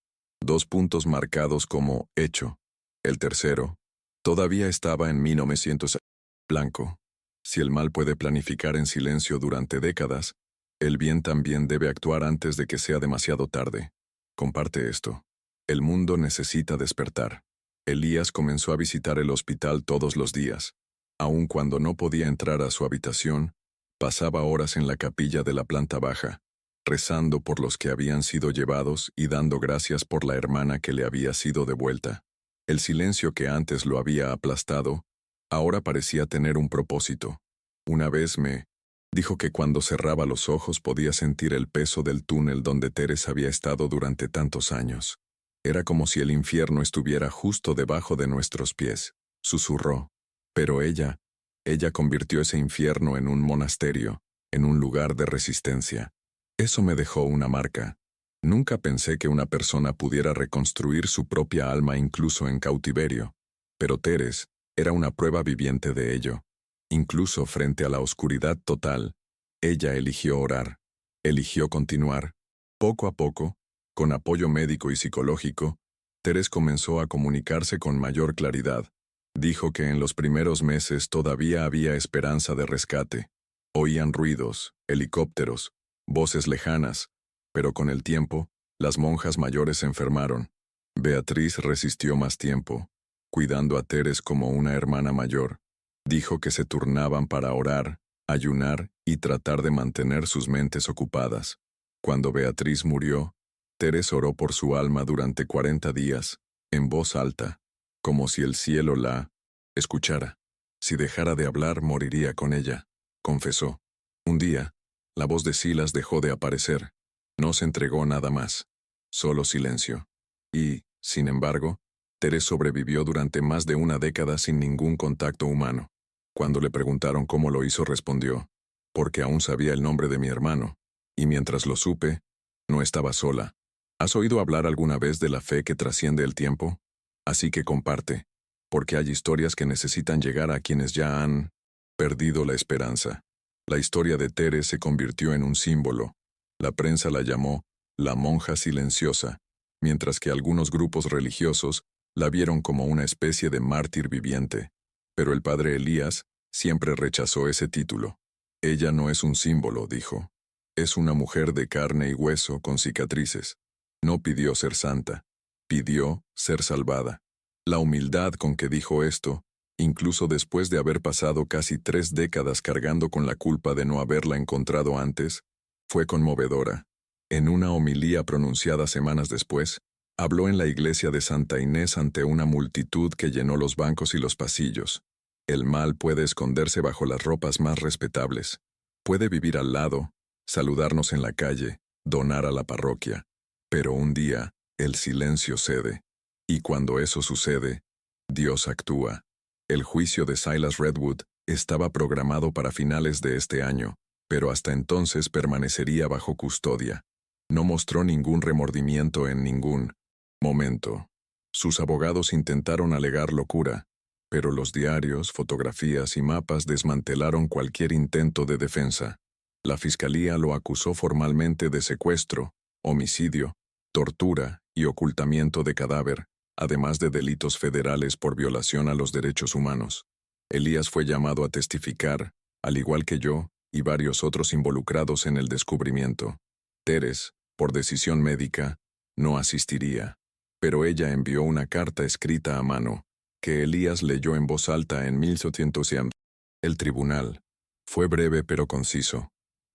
2 puntos marcados como hecho. El tercero todavía estaba en 1900. Blanco. Si el mal puede planificar en silencio durante décadas, el bien también debe actuar antes de que sea demasiado tarde. Comparte esto. El mundo necesita despertar. Elías comenzó a visitar el hospital todos los días. Aun cuando no podía entrar a su habitación, pasaba horas en la capilla de la planta baja, rezando por los que habían sido llevados y dando gracias por la hermana que le había sido devuelta. El silencio que antes lo había aplastado Ahora parecía tener un propósito. Una vez me dijo que cuando cerraba los ojos podía sentir el peso del túnel donde Teres había estado durante tantos años. Era como si el infierno estuviera justo debajo de nuestros pies, susurró. Pero ella convirtió ese infierno en un monasterio, en un lugar de resistencia. Eso me dejó una marca. Nunca pensé que una persona pudiera reconstruir su propia alma incluso en cautiverio. Pero Teres era una prueba viviente de ello. Incluso frente a la oscuridad total, ella eligió orar, eligió continuar. Poco a poco, con apoyo médico y psicológico, Teres comenzó a comunicarse con mayor claridad. Dijo que en los primeros meses todavía había esperanza de rescate. Oían ruidos, helicópteros, voces lejanas, pero con el tiempo, las monjas mayores se enfermaron. Beatriz resistió más tiempo, cuidando a Teres como una hermana mayor. Dijo que se turnaban para orar, ayunar y tratar de mantener sus mentes ocupadas. Cuando Beatriz murió, Teres oró por su alma durante 40 días, en voz alta, como si el cielo la escuchara. Si dejara de hablar, moriría con ella, confesó. Un día, la voz de Silas dejó de aparecer. No se entregó nada más. Solo silencio. Y, sin embargo, Teres sobrevivió durante más de una década sin ningún contacto humano. Cuando le preguntaron cómo lo hizo, respondió, porque aún sabía el nombre de mi hermano, y mientras lo supe, no estaba sola. ¿Has oído hablar alguna vez de la fe que trasciende el tiempo? Así que comparte, porque hay historias que necesitan llegar a quienes ya han perdido la esperanza. La historia de Teres se convirtió en un símbolo. La prensa la llamó la monja silenciosa, mientras que algunos grupos religiosos la vieron como una especie de mártir viviente. Pero el padre Elías siempre rechazó ese título. Ella no es un símbolo, dijo. Es una mujer de carne y hueso con cicatrices. No pidió ser santa, pidió ser salvada. La humildad con que dijo esto, incluso después de haber pasado casi 3 décadas cargando con la culpa de no haberla encontrado antes, fue conmovedora. En una homilía pronunciada semanas después, habló en la iglesia de Santa Inés ante una multitud que llenó los bancos y los pasillos. El mal puede esconderse bajo las ropas más respetables. Puede vivir al lado, saludarnos en la calle, donar a la parroquia. Pero un día, el silencio cede. Y cuando eso sucede, Dios actúa. El juicio de Silas Redwood estaba programado para finales de este año, pero hasta entonces permanecería bajo custodia. No mostró ningún remordimiento en ningún momento. Sus abogados intentaron alegar locura, pero los diarios, fotografías y mapas desmantelaron cualquier intento de defensa. La fiscalía lo acusó formalmente de secuestro, homicidio, tortura y ocultamiento de cadáver, además de delitos federales por violación a los derechos humanos. Elías fue llamado a testificar, al igual que yo y varios otros involucrados en el descubrimiento. Teres, por decisión médica, no asistiría, pero ella envió una carta escrita a mano, que Elías leyó en voz alta en 1700. El tribunal fue breve pero conciso.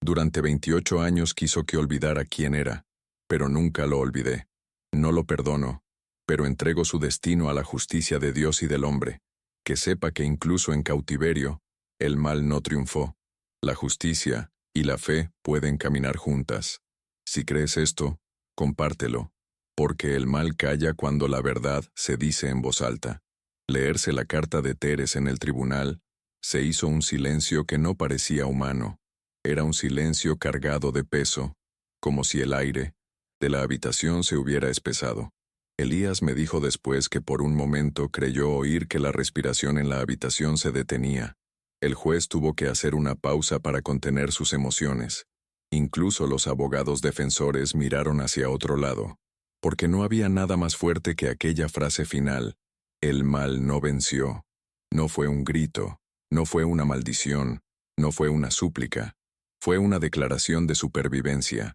Durante 28 años quiso que olvidara quién era, pero nunca lo olvidé. No lo perdono, pero entrego su destino a la justicia de Dios y del hombre. Que sepa que incluso en cautiverio, el mal no triunfó. La justicia y la fe pueden caminar juntas. Si crees esto, compártelo, porque el mal calla cuando la verdad se dice en voz alta. Leerse la carta de Teres en el tribunal, se hizo un silencio que no parecía humano. Era un silencio cargado de peso, como si el aire de la habitación se hubiera espesado. Elías me dijo después que por un momento creyó oír que la respiración en la habitación se detenía. El juez tuvo que hacer una pausa para contener sus emociones. Incluso los abogados defensores miraron hacia otro lado, porque no había nada más fuerte que aquella frase final: el mal no venció. No fue un grito, no fue una maldición, no fue una súplica, fue una declaración de supervivencia.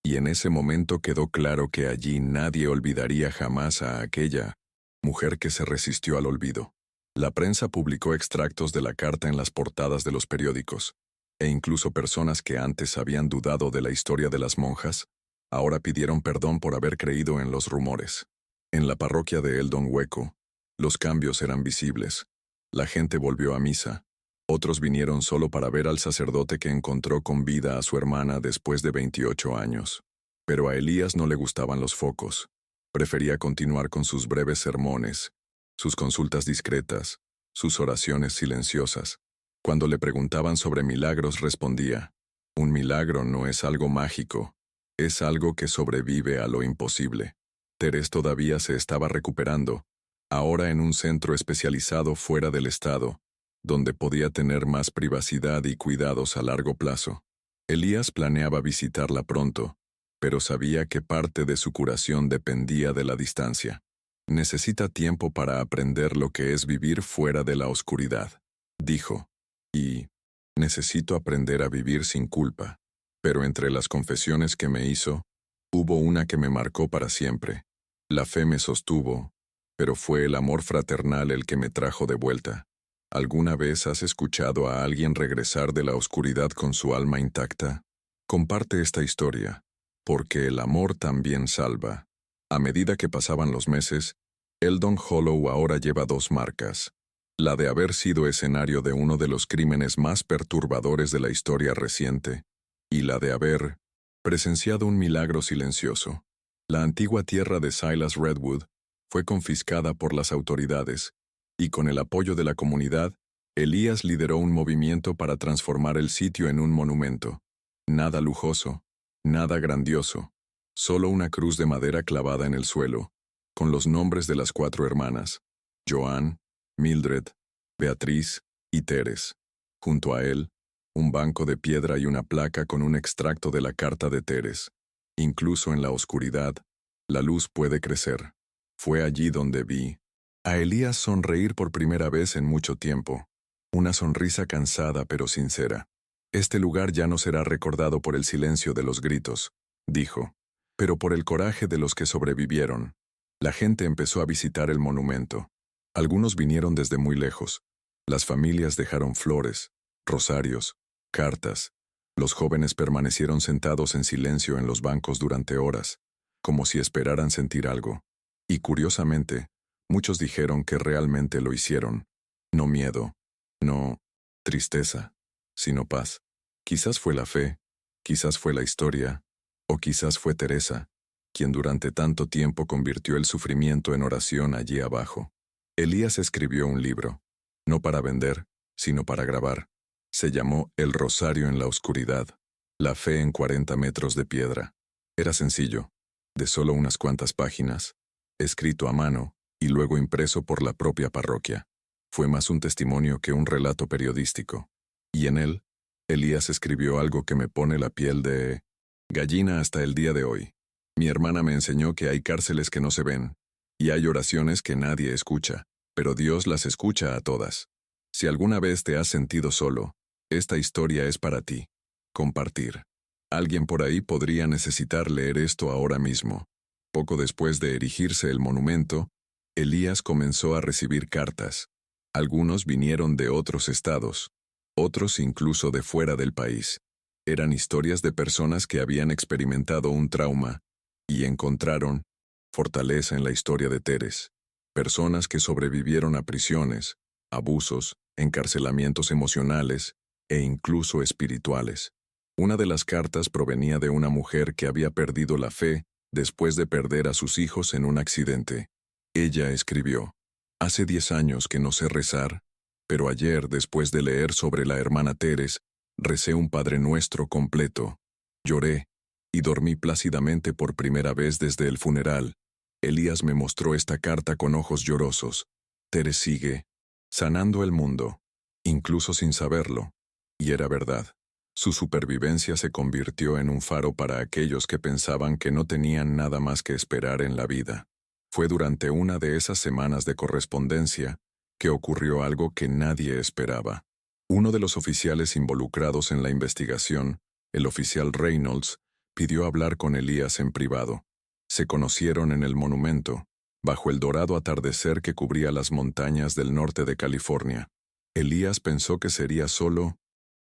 Y en ese momento quedó claro que allí nadie olvidaría jamás a aquella mujer que se resistió al olvido. La prensa publicó extractos de la carta en las portadas de los periódicos, e incluso personas que antes habían dudado de la historia de las monjas, ahora pidieron perdón por haber creído en los rumores. En la parroquia de Eldon Hueco, los cambios eran visibles. La gente volvió a misa. Otros vinieron solo para ver al sacerdote que encontró con vida a su hermana después de 28 años. Pero a Elías no le gustaban los focos. Prefería continuar con sus breves sermones, sus consultas discretas, sus oraciones silenciosas. Cuando le preguntaban sobre milagros respondía, un milagro no es algo mágico, es algo que sobrevive a lo imposible. Teres todavía se estaba recuperando, ahora en un centro especializado fuera del estado, donde podía tener más privacidad y cuidados a largo plazo. Elías planeaba visitarla pronto, pero sabía que parte de su curación dependía de la distancia. Necesita tiempo para aprender lo que es vivir fuera de la oscuridad, dijo, y necesito aprender a vivir sin culpa. Pero entre las confesiones que me hizo, hubo una que me marcó para siempre. La fe me sostuvo, pero fue el amor fraternal el que me trajo de vuelta. ¿Alguna vez has escuchado a alguien regresar de la oscuridad con su alma intacta? Comparte esta historia, porque el amor también salva. A medida que pasaban los meses, Eldon Hollow ahora lleva 2 marcas. La de haber sido escenario de uno de los crímenes más perturbadores de la historia reciente, y la de haber presenciado un milagro silencioso. La antigua tierra de Silas Redwood fue confiscada por las autoridades, y con el apoyo de la comunidad, Elías lideró un movimiento para transformar el sitio en un monumento. Nada lujoso, nada grandioso, solo una cruz de madera clavada en el suelo, con los nombres de las 4 hermanas, Joan, Mildred, Beatriz y Teres. Junto a él, un banco de piedra y una placa con un extracto de la carta de Teres. Incluso en la oscuridad, la luz puede crecer. Fue allí donde vi a Elías sonreír por primera vez en mucho tiempo. Una sonrisa cansada pero sincera. Este lugar ya no será recordado por el silencio de los gritos, dijo, pero por el coraje de los que sobrevivieron. La gente empezó a visitar el monumento. Algunos vinieron desde muy lejos. Las familias dejaron flores, rosarios, cartas. Los jóvenes permanecieron sentados en silencio en los bancos durante horas, como si esperaran sentir algo. Y curiosamente, muchos dijeron que realmente lo hicieron. No miedo, no tristeza, sino paz. Quizás fue la fe, quizás fue la historia, o quizás fue Teresa, quien durante tanto tiempo convirtió el sufrimiento en oración allí abajo. Elías escribió un libro, no para vender, sino para grabar. Se llamó El Rosario en la Oscuridad, la fe en 40 metros de piedra. Era sencillo, de solo unas cuantas páginas, escrito a mano y luego impreso por la propia parroquia. Fue más un testimonio que un relato periodístico. Y en él, Elías escribió algo que me pone la piel de gallina hasta el día de hoy. Mi hermana me enseñó que hay cárceles que no se ven, y hay oraciones que nadie escucha, pero Dios las escucha a todas. Si alguna vez te has sentido solo, esta historia es para ti. Compartir. Alguien por ahí podría necesitar leer esto ahora mismo. Poco después de erigirse el monumento, Elías comenzó a recibir cartas. Algunos vinieron de otros estados, otros incluso de fuera del país. Eran historias de personas que habían experimentado un trauma y encontraron fortaleza en la historia de Teres. Personas que sobrevivieron a prisiones, abusos, encarcelamientos emocionales e incluso espirituales. Una de las cartas provenía de una mujer que había perdido la fe después de perder a sus hijos en un accidente. Ella escribió, hace 10 años que no sé rezar, pero ayer, después de leer sobre la hermana Teres, recé un Padre Nuestro completo. Lloré y dormí plácidamente por primera vez desde el funeral. Elías me mostró esta carta con ojos llorosos. Teres sigue sanando el mundo, incluso sin saberlo. Y era verdad. Su supervivencia se convirtió en un faro para aquellos que pensaban que no tenían nada más que esperar en la vida. Fue durante una de esas semanas de correspondencia que ocurrió algo que nadie esperaba. Uno de los oficiales involucrados en la investigación, el oficial Reynolds, pidió hablar con Elías en privado. Se conocieron en el monumento, bajo el dorado atardecer que cubría las montañas del norte de California. Elías pensó que sería solo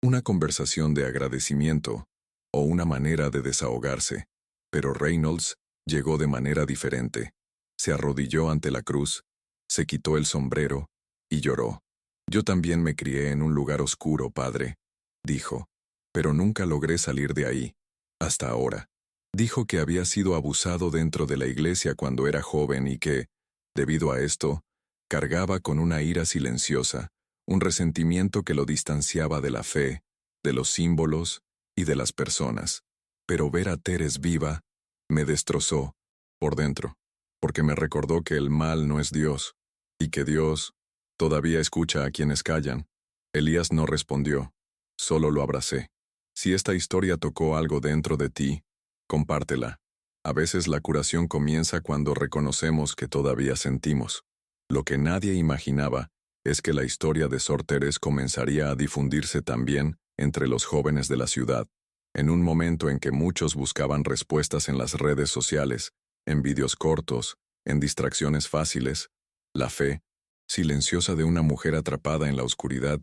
una conversación de agradecimiento o una manera de desahogarse, pero Reynolds llegó de manera diferente. Se arrodilló ante la cruz, se quitó el sombrero y lloró. Yo también me crié en un lugar oscuro, padre, dijo, pero nunca logré salir de ahí, hasta ahora. Dijo que había sido abusado dentro de la iglesia cuando era joven y que, debido a esto, cargaba con una ira silenciosa, un resentimiento que lo distanciaba de la fe, de los símbolos y de las personas. Pero ver a Teres viva me destrozó por dentro, porque me recordó que el mal no es Dios, y que Dios todavía escucha a quienes callan. Elías no respondió, solo lo abracé. Si esta historia tocó algo dentro de ti, compártela. A veces la curación comienza cuando reconocemos que todavía sentimos. Lo que nadie imaginaba es que la historia de Sor Teres comenzaría a difundirse también entre los jóvenes de la ciudad, en un momento en que muchos buscaban respuestas en las redes sociales, en vídeos cortos, en distracciones fáciles. La fe, silenciosa de una mujer atrapada en la oscuridad,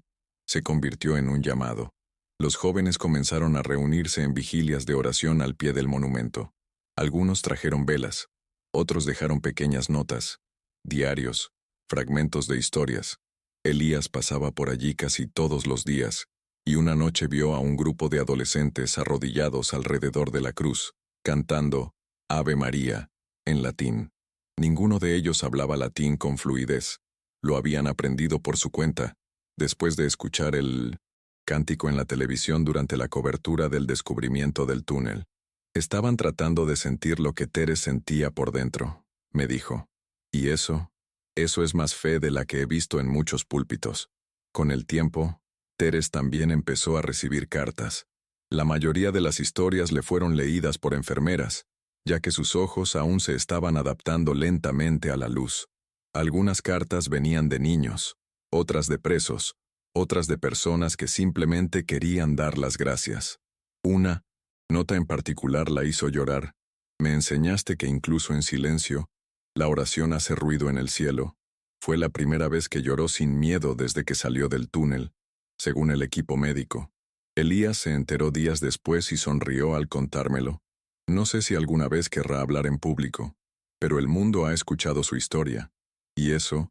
se convirtió en un llamado. Los jóvenes comenzaron a reunirse en vigilias de oración al pie del monumento. Algunos trajeron velas, otros dejaron pequeñas notas, diarios, fragmentos de historias. Elías pasaba por allí casi todos los días, y una noche vio a un grupo de adolescentes arrodillados alrededor de la cruz, cantando Ave María, en latín. Ninguno de ellos hablaba latín con fluidez. Lo habían aprendido por su cuenta, después de escuchar el cántico en la televisión durante la cobertura del descubrimiento del túnel. Estaban tratando de sentir lo que Teres sentía por dentro, me dijo. Y eso es más fe de la que he visto en muchos púlpitos. Con el tiempo, Teres también empezó a recibir cartas. La mayoría de las historias le fueron leídas por enfermeras, ya que sus ojos aún se estaban adaptando lentamente a la luz. Algunas cartas venían de niños, otras de presos, otras de personas que simplemente querían dar las gracias. Una nota en particular la hizo llorar. Me enseñaste que incluso en silencio, la oración hace ruido en el cielo. Fue la primera vez que lloró sin miedo desde que salió del túnel, según el equipo médico. Elías se enteró días después y sonrió al contármelo. No sé si alguna vez querrá hablar en público, pero el mundo ha escuchado su historia, y eso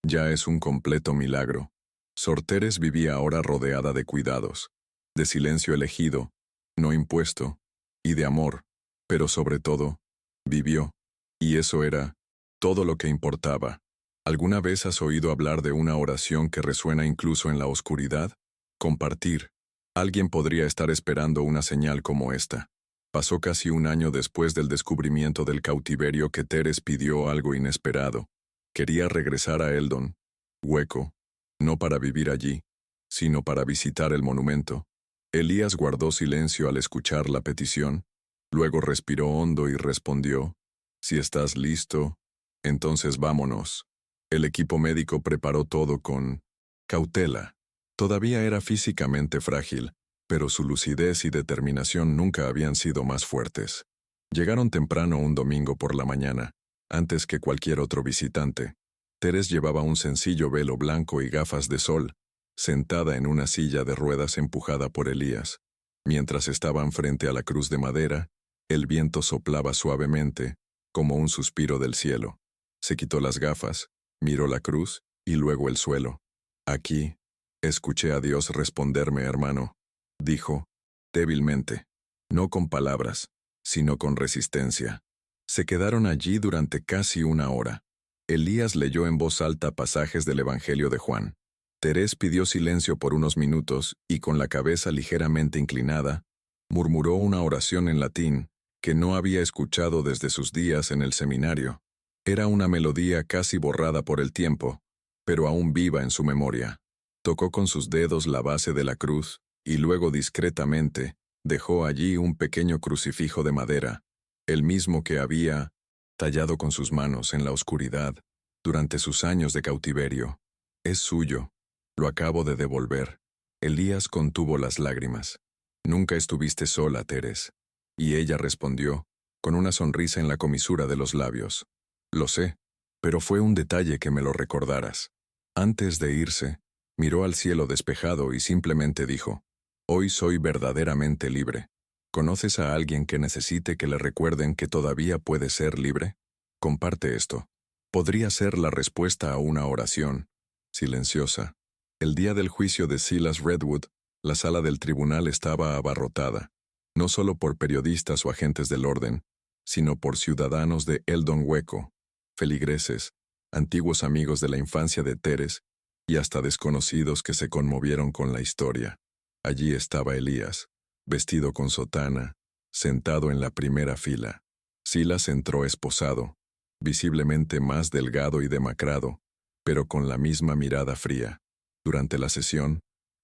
ya es un completo milagro. Sor Teres vivía ahora rodeada de cuidados, de silencio elegido, no impuesto, y de amor, pero sobre todo, vivió, y eso era todo lo que importaba. ¿Alguna vez has oído hablar de una oración que resuena incluso en la oscuridad? Compartir. Alguien podría estar esperando una señal como esta. Pasó casi un año después del descubrimiento del cautiverio que Teres pidió algo inesperado. Quería regresar a Eldon, Hueco, no para vivir allí, sino para visitar el monumento. Elías guardó silencio al escuchar la petición, luego respiró hondo y respondió, si estás listo, entonces vámonos. El equipo médico preparó todo con cautela. Todavía era físicamente frágil, pero su lucidez y determinación nunca habían sido más fuertes. Llegaron temprano un domingo por la mañana, antes que cualquier otro visitante. Teres llevaba un sencillo velo blanco y gafas de sol, sentada en una silla de ruedas empujada por Elías. Mientras estaban frente a la cruz de madera, el viento soplaba suavemente, como un suspiro del cielo. Se quitó las gafas, miró la cruz y luego el suelo. Aquí, escuché a Dios responderme, hermano, dijo, débilmente, no con palabras, sino con resistencia. Se quedaron allí durante casi una hora. Elías leyó en voz alta pasajes del Evangelio de Juan. Teres pidió silencio por unos minutos y con la cabeza ligeramente inclinada, murmuró una oración en latín que no había escuchado desde sus días en el seminario. Era una melodía casi borrada por el tiempo, pero aún viva en su memoria. Tocó con sus dedos la base de la cruz y luego discretamente dejó allí un pequeño crucifijo de madera, el mismo que había tallado con sus manos en la oscuridad durante sus años de cautiverio. Es suyo. Lo acabo de devolver. Elías contuvo las lágrimas. Nunca estuviste sola, Teres. Y ella respondió, con una sonrisa en la comisura de los labios. Lo sé, pero fue un detalle que me lo recordaras. Antes de irse, miró al cielo despejado y simplemente dijo, hoy soy verdaderamente libre. ¿Conoces a alguien que necesite que le recuerden que todavía puede ser libre? Comparte esto. Podría ser la respuesta a una oración, silenciosa, El día del juicio de Silas Redwood, la sala del tribunal estaba abarrotada, no solo por periodistas o agentes del orden, sino por ciudadanos de Eldon Hueco, feligreses, antiguos amigos de la infancia de Teres y hasta desconocidos que se conmovieron con la historia. Allí estaba Elías, vestido con sotana, sentado en la primera fila. Silas entró esposado, visiblemente más delgado y demacrado, pero con la misma mirada fría. Durante la sesión,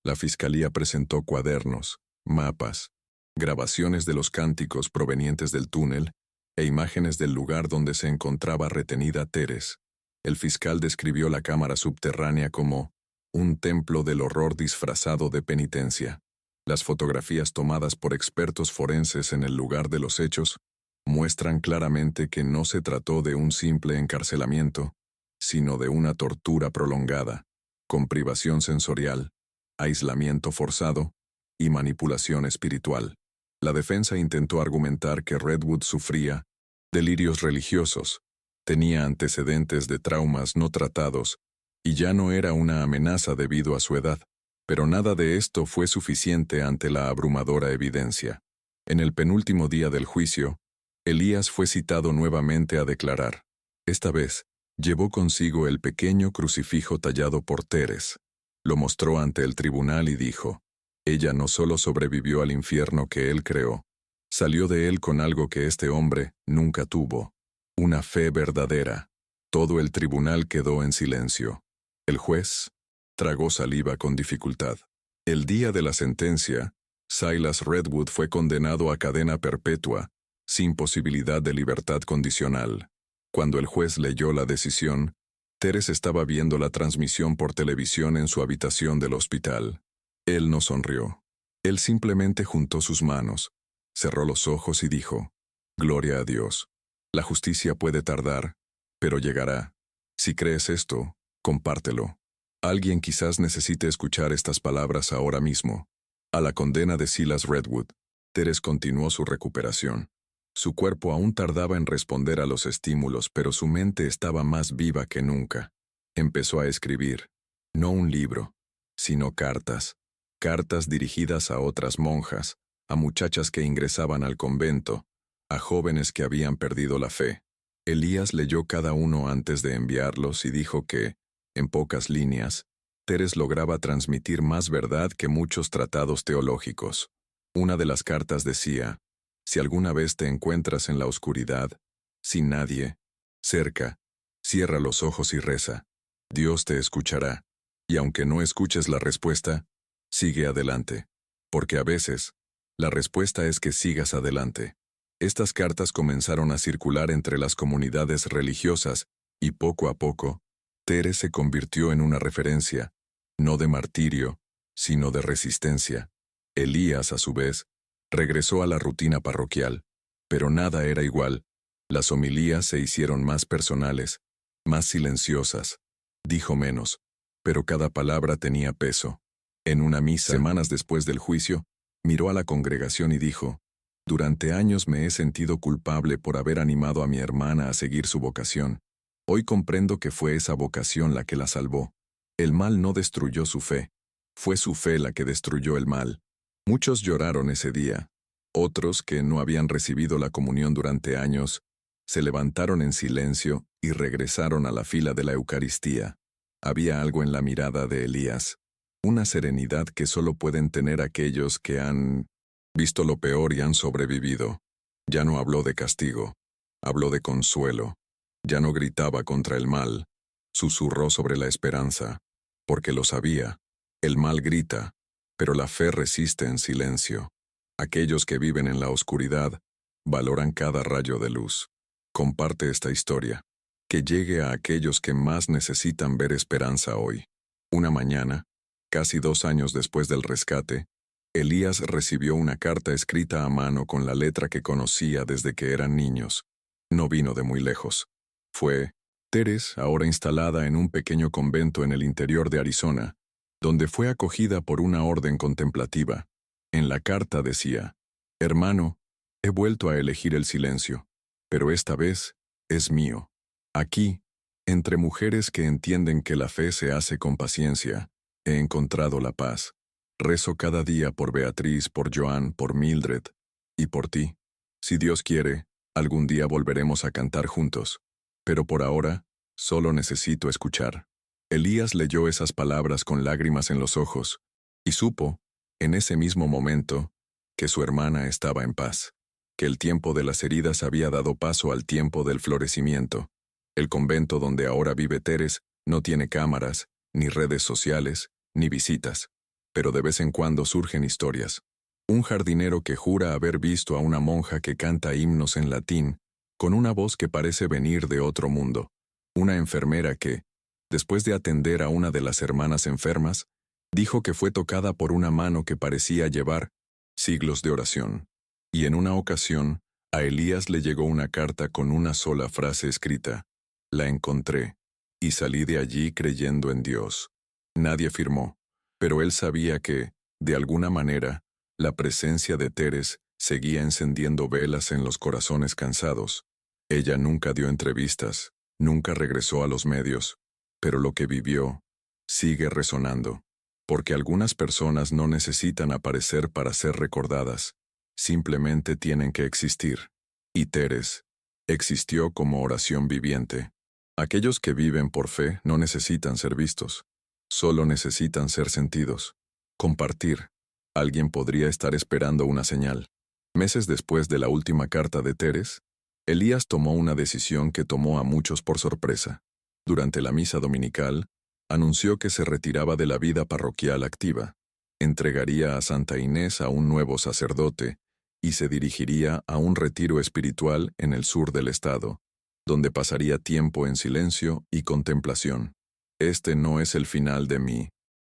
la fiscalía presentó cuadernos, mapas, grabaciones de los cánticos provenientes del túnel e imágenes del lugar donde se encontraba retenida Teres. El fiscal describió la cámara subterránea como un templo del horror disfrazado de penitencia. Las fotografías tomadas por expertos forenses en el lugar de los hechos muestran claramente que no se trató de un simple encarcelamiento, sino de una tortura prolongada, con privación sensorial, aislamiento forzado y manipulación espiritual. La defensa intentó argumentar que Redwood sufría delirios religiosos, tenía antecedentes de traumas no tratados y ya no era una amenaza debido a su edad, pero nada de esto fue suficiente ante la abrumadora evidencia. En el penúltimo día del juicio, Elías fue citado nuevamente a declarar. Esta vez, llevó consigo el pequeño crucifijo tallado por Teres. Lo mostró ante el tribunal y dijo, ella no solo sobrevivió al infierno que él creó, salió de él con algo que este hombre nunca tuvo, una fe verdadera. Todo el tribunal quedó en silencio. El juez tragó saliva con dificultad. El día de la sentencia, Silas Redwood fue condenado a cadena perpetua, sin posibilidad de libertad condicional. Cuando el juez leyó la decisión, Teres estaba viendo la transmisión por televisión en su habitación del hospital. Él no sonrió. Él simplemente juntó sus manos, cerró los ojos y dijo, «Gloria a Dios. La justicia puede tardar, pero llegará. Si crees esto, compártelo. Alguien quizás necesite escuchar estas palabras ahora mismo». A la condena de Silas Redwood, Teres continuó su recuperación. Su cuerpo aún tardaba en responder a los estímulos, pero su mente estaba más viva que nunca. Empezó a escribir, no un libro, sino cartas. Cartas dirigidas a otras monjas, a muchachas que ingresaban al convento, a jóvenes que habían perdido la fe. Elías leyó cada uno antes de enviarlos y dijo que, en pocas líneas, Teres lograba transmitir más verdad que muchos tratados teológicos. Una de las cartas decía, si alguna vez te encuentras en la oscuridad, sin nadie, cerca, cierra los ojos y reza. Dios te escuchará, y aunque no escuches la respuesta, sigue adelante, porque a veces, la respuesta es que sigas adelante. Estas cartas comenzaron a circular entre las comunidades religiosas, y poco a poco, Teres se convirtió en una referencia, no de martirio, sino de resistencia. Elías, a su vez, regresó a la rutina parroquial, pero nada era igual. Las homilías se hicieron más personales, más silenciosas. Dijo menos, pero cada palabra tenía peso. En una misa, semanas después del juicio, miró a la congregación y dijo, «Durante años me he sentido culpable por haber animado a mi hermana a seguir su vocación. Hoy comprendo que fue esa vocación la que la salvó. El mal no destruyó su fe, fue su fe la que destruyó el mal». Muchos lloraron ese día. Otros, que no habían recibido la comunión durante años, se levantaron en silencio y regresaron a la fila de la Eucaristía. Había algo en la mirada de Elías, una serenidad que solo pueden tener aquellos que han visto lo peor y han sobrevivido. Ya no habló de castigo, habló de consuelo. Ya no gritaba contra el mal, susurró sobre la esperanza, porque lo sabía. El mal grita, pero la fe resiste en silencio. Aquellos que viven en la oscuridad valoran cada rayo de luz. Comparte esta historia, que llegue a aquellos que más necesitan ver esperanza hoy. Una mañana, casi 2 años después del rescate, Elías recibió una carta escrita a mano con la letra que conocía desde que eran niños. No vino de muy lejos. Fue Teres, ahora instalada en un pequeño convento en el interior de Arizona, donde fue acogida por una orden contemplativa. En la carta decía, «Hermano, he vuelto a elegir el silencio, pero esta vez es mío. Aquí, entre mujeres que entienden que la fe se hace con paciencia, He encontrado la paz. Rezo cada día por Beatriz, por Joan, por Mildred y por ti. Si Dios quiere, algún día volveremos a cantar juntos. Pero por ahora, solo necesito escuchar. Elías leyó esas palabras con lágrimas en los ojos, y supo, en ese mismo momento, que su hermana estaba en paz, que el tiempo de las heridas había dado paso al tiempo del florecimiento. El convento donde ahora vive Teres no tiene cámaras, ni redes sociales, ni visitas, pero de vez en cuando surgen historias. Un jardinero que jura haber visto a una monja que canta himnos en latín, con una voz que parece venir de otro mundo. Una enfermera que, después de atender a una de las hermanas enfermas, dijo que fue tocada por una mano que parecía llevar siglos de oración. Y en una ocasión, a Elías le llegó una carta con una sola frase escrita: «La encontré, y salí de allí creyendo en Dios». Nadie firmó, pero él sabía que, de alguna manera, la presencia de Teres seguía encendiendo velas en los corazones cansados. Ella nunca dio entrevistas, nunca regresó a los medios, pero lo que vivió sigue resonando, porque algunas personas no necesitan aparecer para ser recordadas, simplemente tienen que existir. Y Teres existió como oración viviente. Aquellos que viven por fe no necesitan ser vistos, solo necesitan ser sentidos. Compartir. Alguien podría estar esperando una señal. Meses después de la última carta de Teres, Elías tomó una decisión que tomó a muchos por sorpresa. Durante la misa dominical, anunció que se retiraba de la vida parroquial activa, entregaría a Santa Inés a un nuevo sacerdote y se dirigiría a un retiro espiritual en el sur del estado, donde pasaría tiempo en silencio y contemplación. «Este no es el final de mi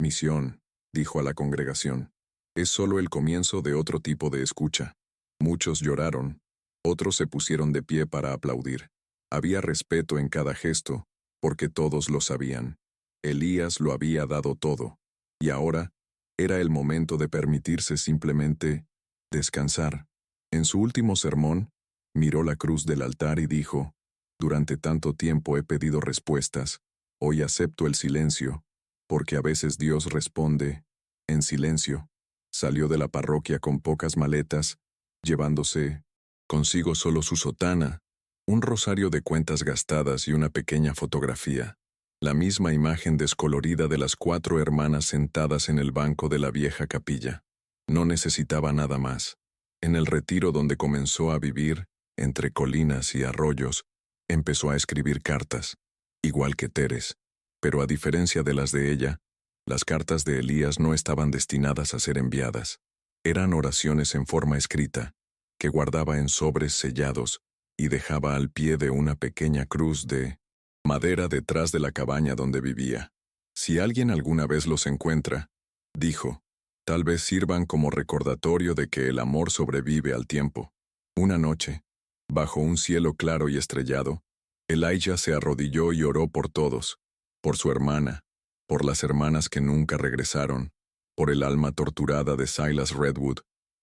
misión», dijo a la congregación. «Es solo el comienzo de otro tipo de escucha». Muchos lloraron, otros se pusieron de pie para aplaudir. Había respeto en cada gesto, porque todos lo sabían. Elías lo había dado todo, y ahora era el momento de permitirse simplemente descansar. En su último sermón, miró la cruz del altar y dijo: «Durante tanto tiempo he pedido respuestas, hoy acepto el silencio, porque a veces Dios responde en silencio». Salió de la parroquia con pocas maletas, llevándose consigo solo su sotana, un rosario de cuentas gastadas y una pequeña fotografía. La misma imagen descolorida de las 4 hermanas sentadas en el banco de la vieja capilla. No necesitaba nada más. En el retiro donde comenzó a vivir, entre colinas y arroyos, empezó a escribir cartas, igual que Teres, pero a diferencia de las de ella, las cartas de Elías no estaban destinadas a ser enviadas. Eran oraciones en forma escrita, que guardaba en sobres sellados y dejaba al pie de una pequeña cruz de madera detrás de la cabaña donde vivía. «Si alguien alguna vez los encuentra», dijo, «tal vez sirvan como recordatorio de que el amor sobrevive al tiempo». Una noche, bajo un cielo claro y estrellado, Elijah se arrodilló y oró por todos, por su hermana, por las hermanas que nunca regresaron, por el alma torturada de Silas Redwood,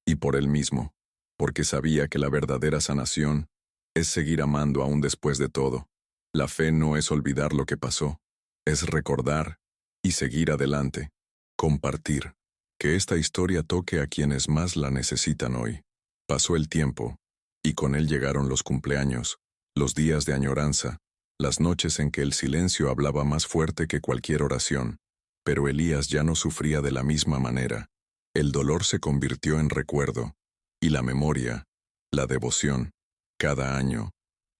y por él mismo, porque sabía que la verdadera sanación es seguir amando aún después de todo. La fe no es olvidar lo que pasó, es recordar y seguir adelante. Compartir. Que esta historia toque a quienes más la necesitan hoy. Pasó el tiempo, y con él llegaron los cumpleaños, los días de añoranza, las noches en que el silencio hablaba más fuerte que cualquier oración. Pero Elías ya no sufría de la misma manera. El dolor se convirtió en recuerdo, y la memoria, la devoción. Cada año,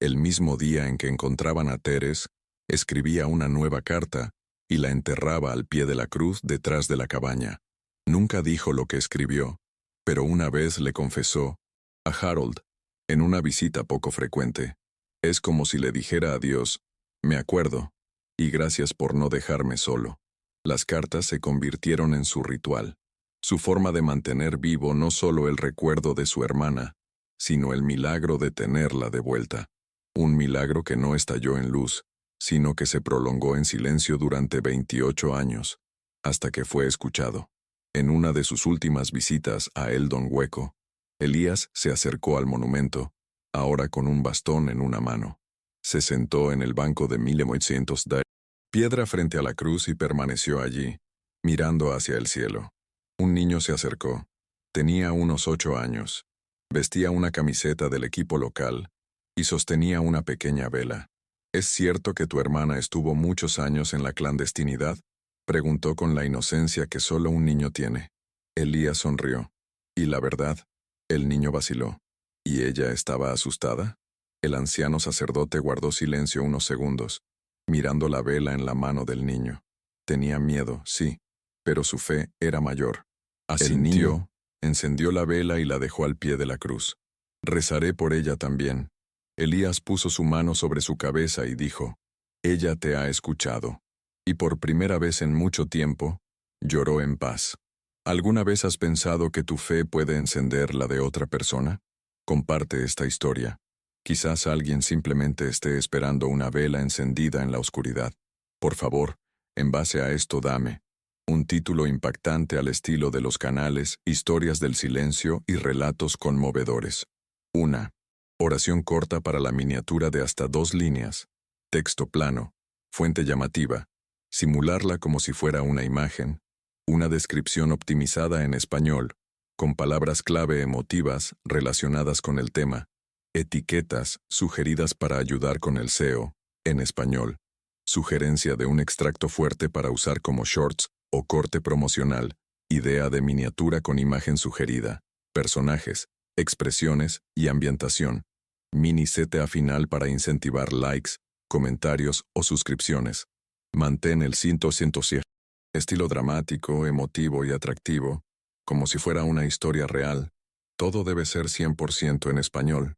el mismo día en que encontraban a Teres, escribía una nueva carta y la enterraba al pie de la cruz detrás de la cabaña. Nunca dijo lo que escribió, pero una vez le confesó a Harold, en una visita poco frecuente: «Es como si le dijera a Dios, me acuerdo, y gracias por no dejarme solo». Las cartas se convirtieron en su ritual, su forma de mantener vivo no solo el recuerdo de su hermana, sino el milagro de tenerla de vuelta. Un milagro que no estalló en luz, sino que se prolongó en silencio durante 28 años, hasta que fue escuchado. En una de sus últimas visitas a Eldon Hueco, Elías se acercó al monumento, ahora con un bastón en una mano. Se sentó en el banco de 1810 piedra frente a la cruz y permaneció allí, mirando hacia el cielo. Un niño se acercó. Tenía unos 8 años. Vestía una camiseta del equipo local y sostenía una pequeña vela. ¿Es cierto que tu hermana estuvo muchos años en la clandestinidad? Preguntó con la inocencia que solo un niño tiene. Elías sonrió. ¿Y la verdad? El niño vaciló. ¿Y ella estaba asustada? El anciano sacerdote guardó silencio unos segundos, mirando la vela en la mano del niño. Tenía miedo, sí, pero su fe era mayor. El niño encendió la vela y la dejó al pie de la cruz. Rezaré por ella también. Elías puso su mano sobre su cabeza y dijo, ella te ha escuchado. Y por primera vez en mucho tiempo, lloró en paz. ¿Alguna vez has pensado que tu fe puede encender la de otra persona? Comparte esta historia. Quizás alguien simplemente esté esperando una vela encendida en la oscuridad. Por favor, en base a esto dame un título impactante al estilo de los canales, historias del silencio y relatos conmovedores. 1. Oración corta para la miniatura de hasta 2 líneas. Texto plano. Fuente llamativa. Simularla como si fuera una imagen. Una descripción optimizada en español, con palabras clave emotivas relacionadas con el tema. Etiquetas sugeridas para ayudar con el SEO, en español. Sugerencia de un extracto fuerte para usar como shorts o corte promocional. Idea de miniatura con imagen sugerida. Personajes, expresiones y ambientación. Mini CTA final para incentivar likes, comentarios o suscripciones. Mantén el cinto 100. Estilo dramático, emotivo y atractivo, como si fuera una historia real. Todo debe ser 100% en español.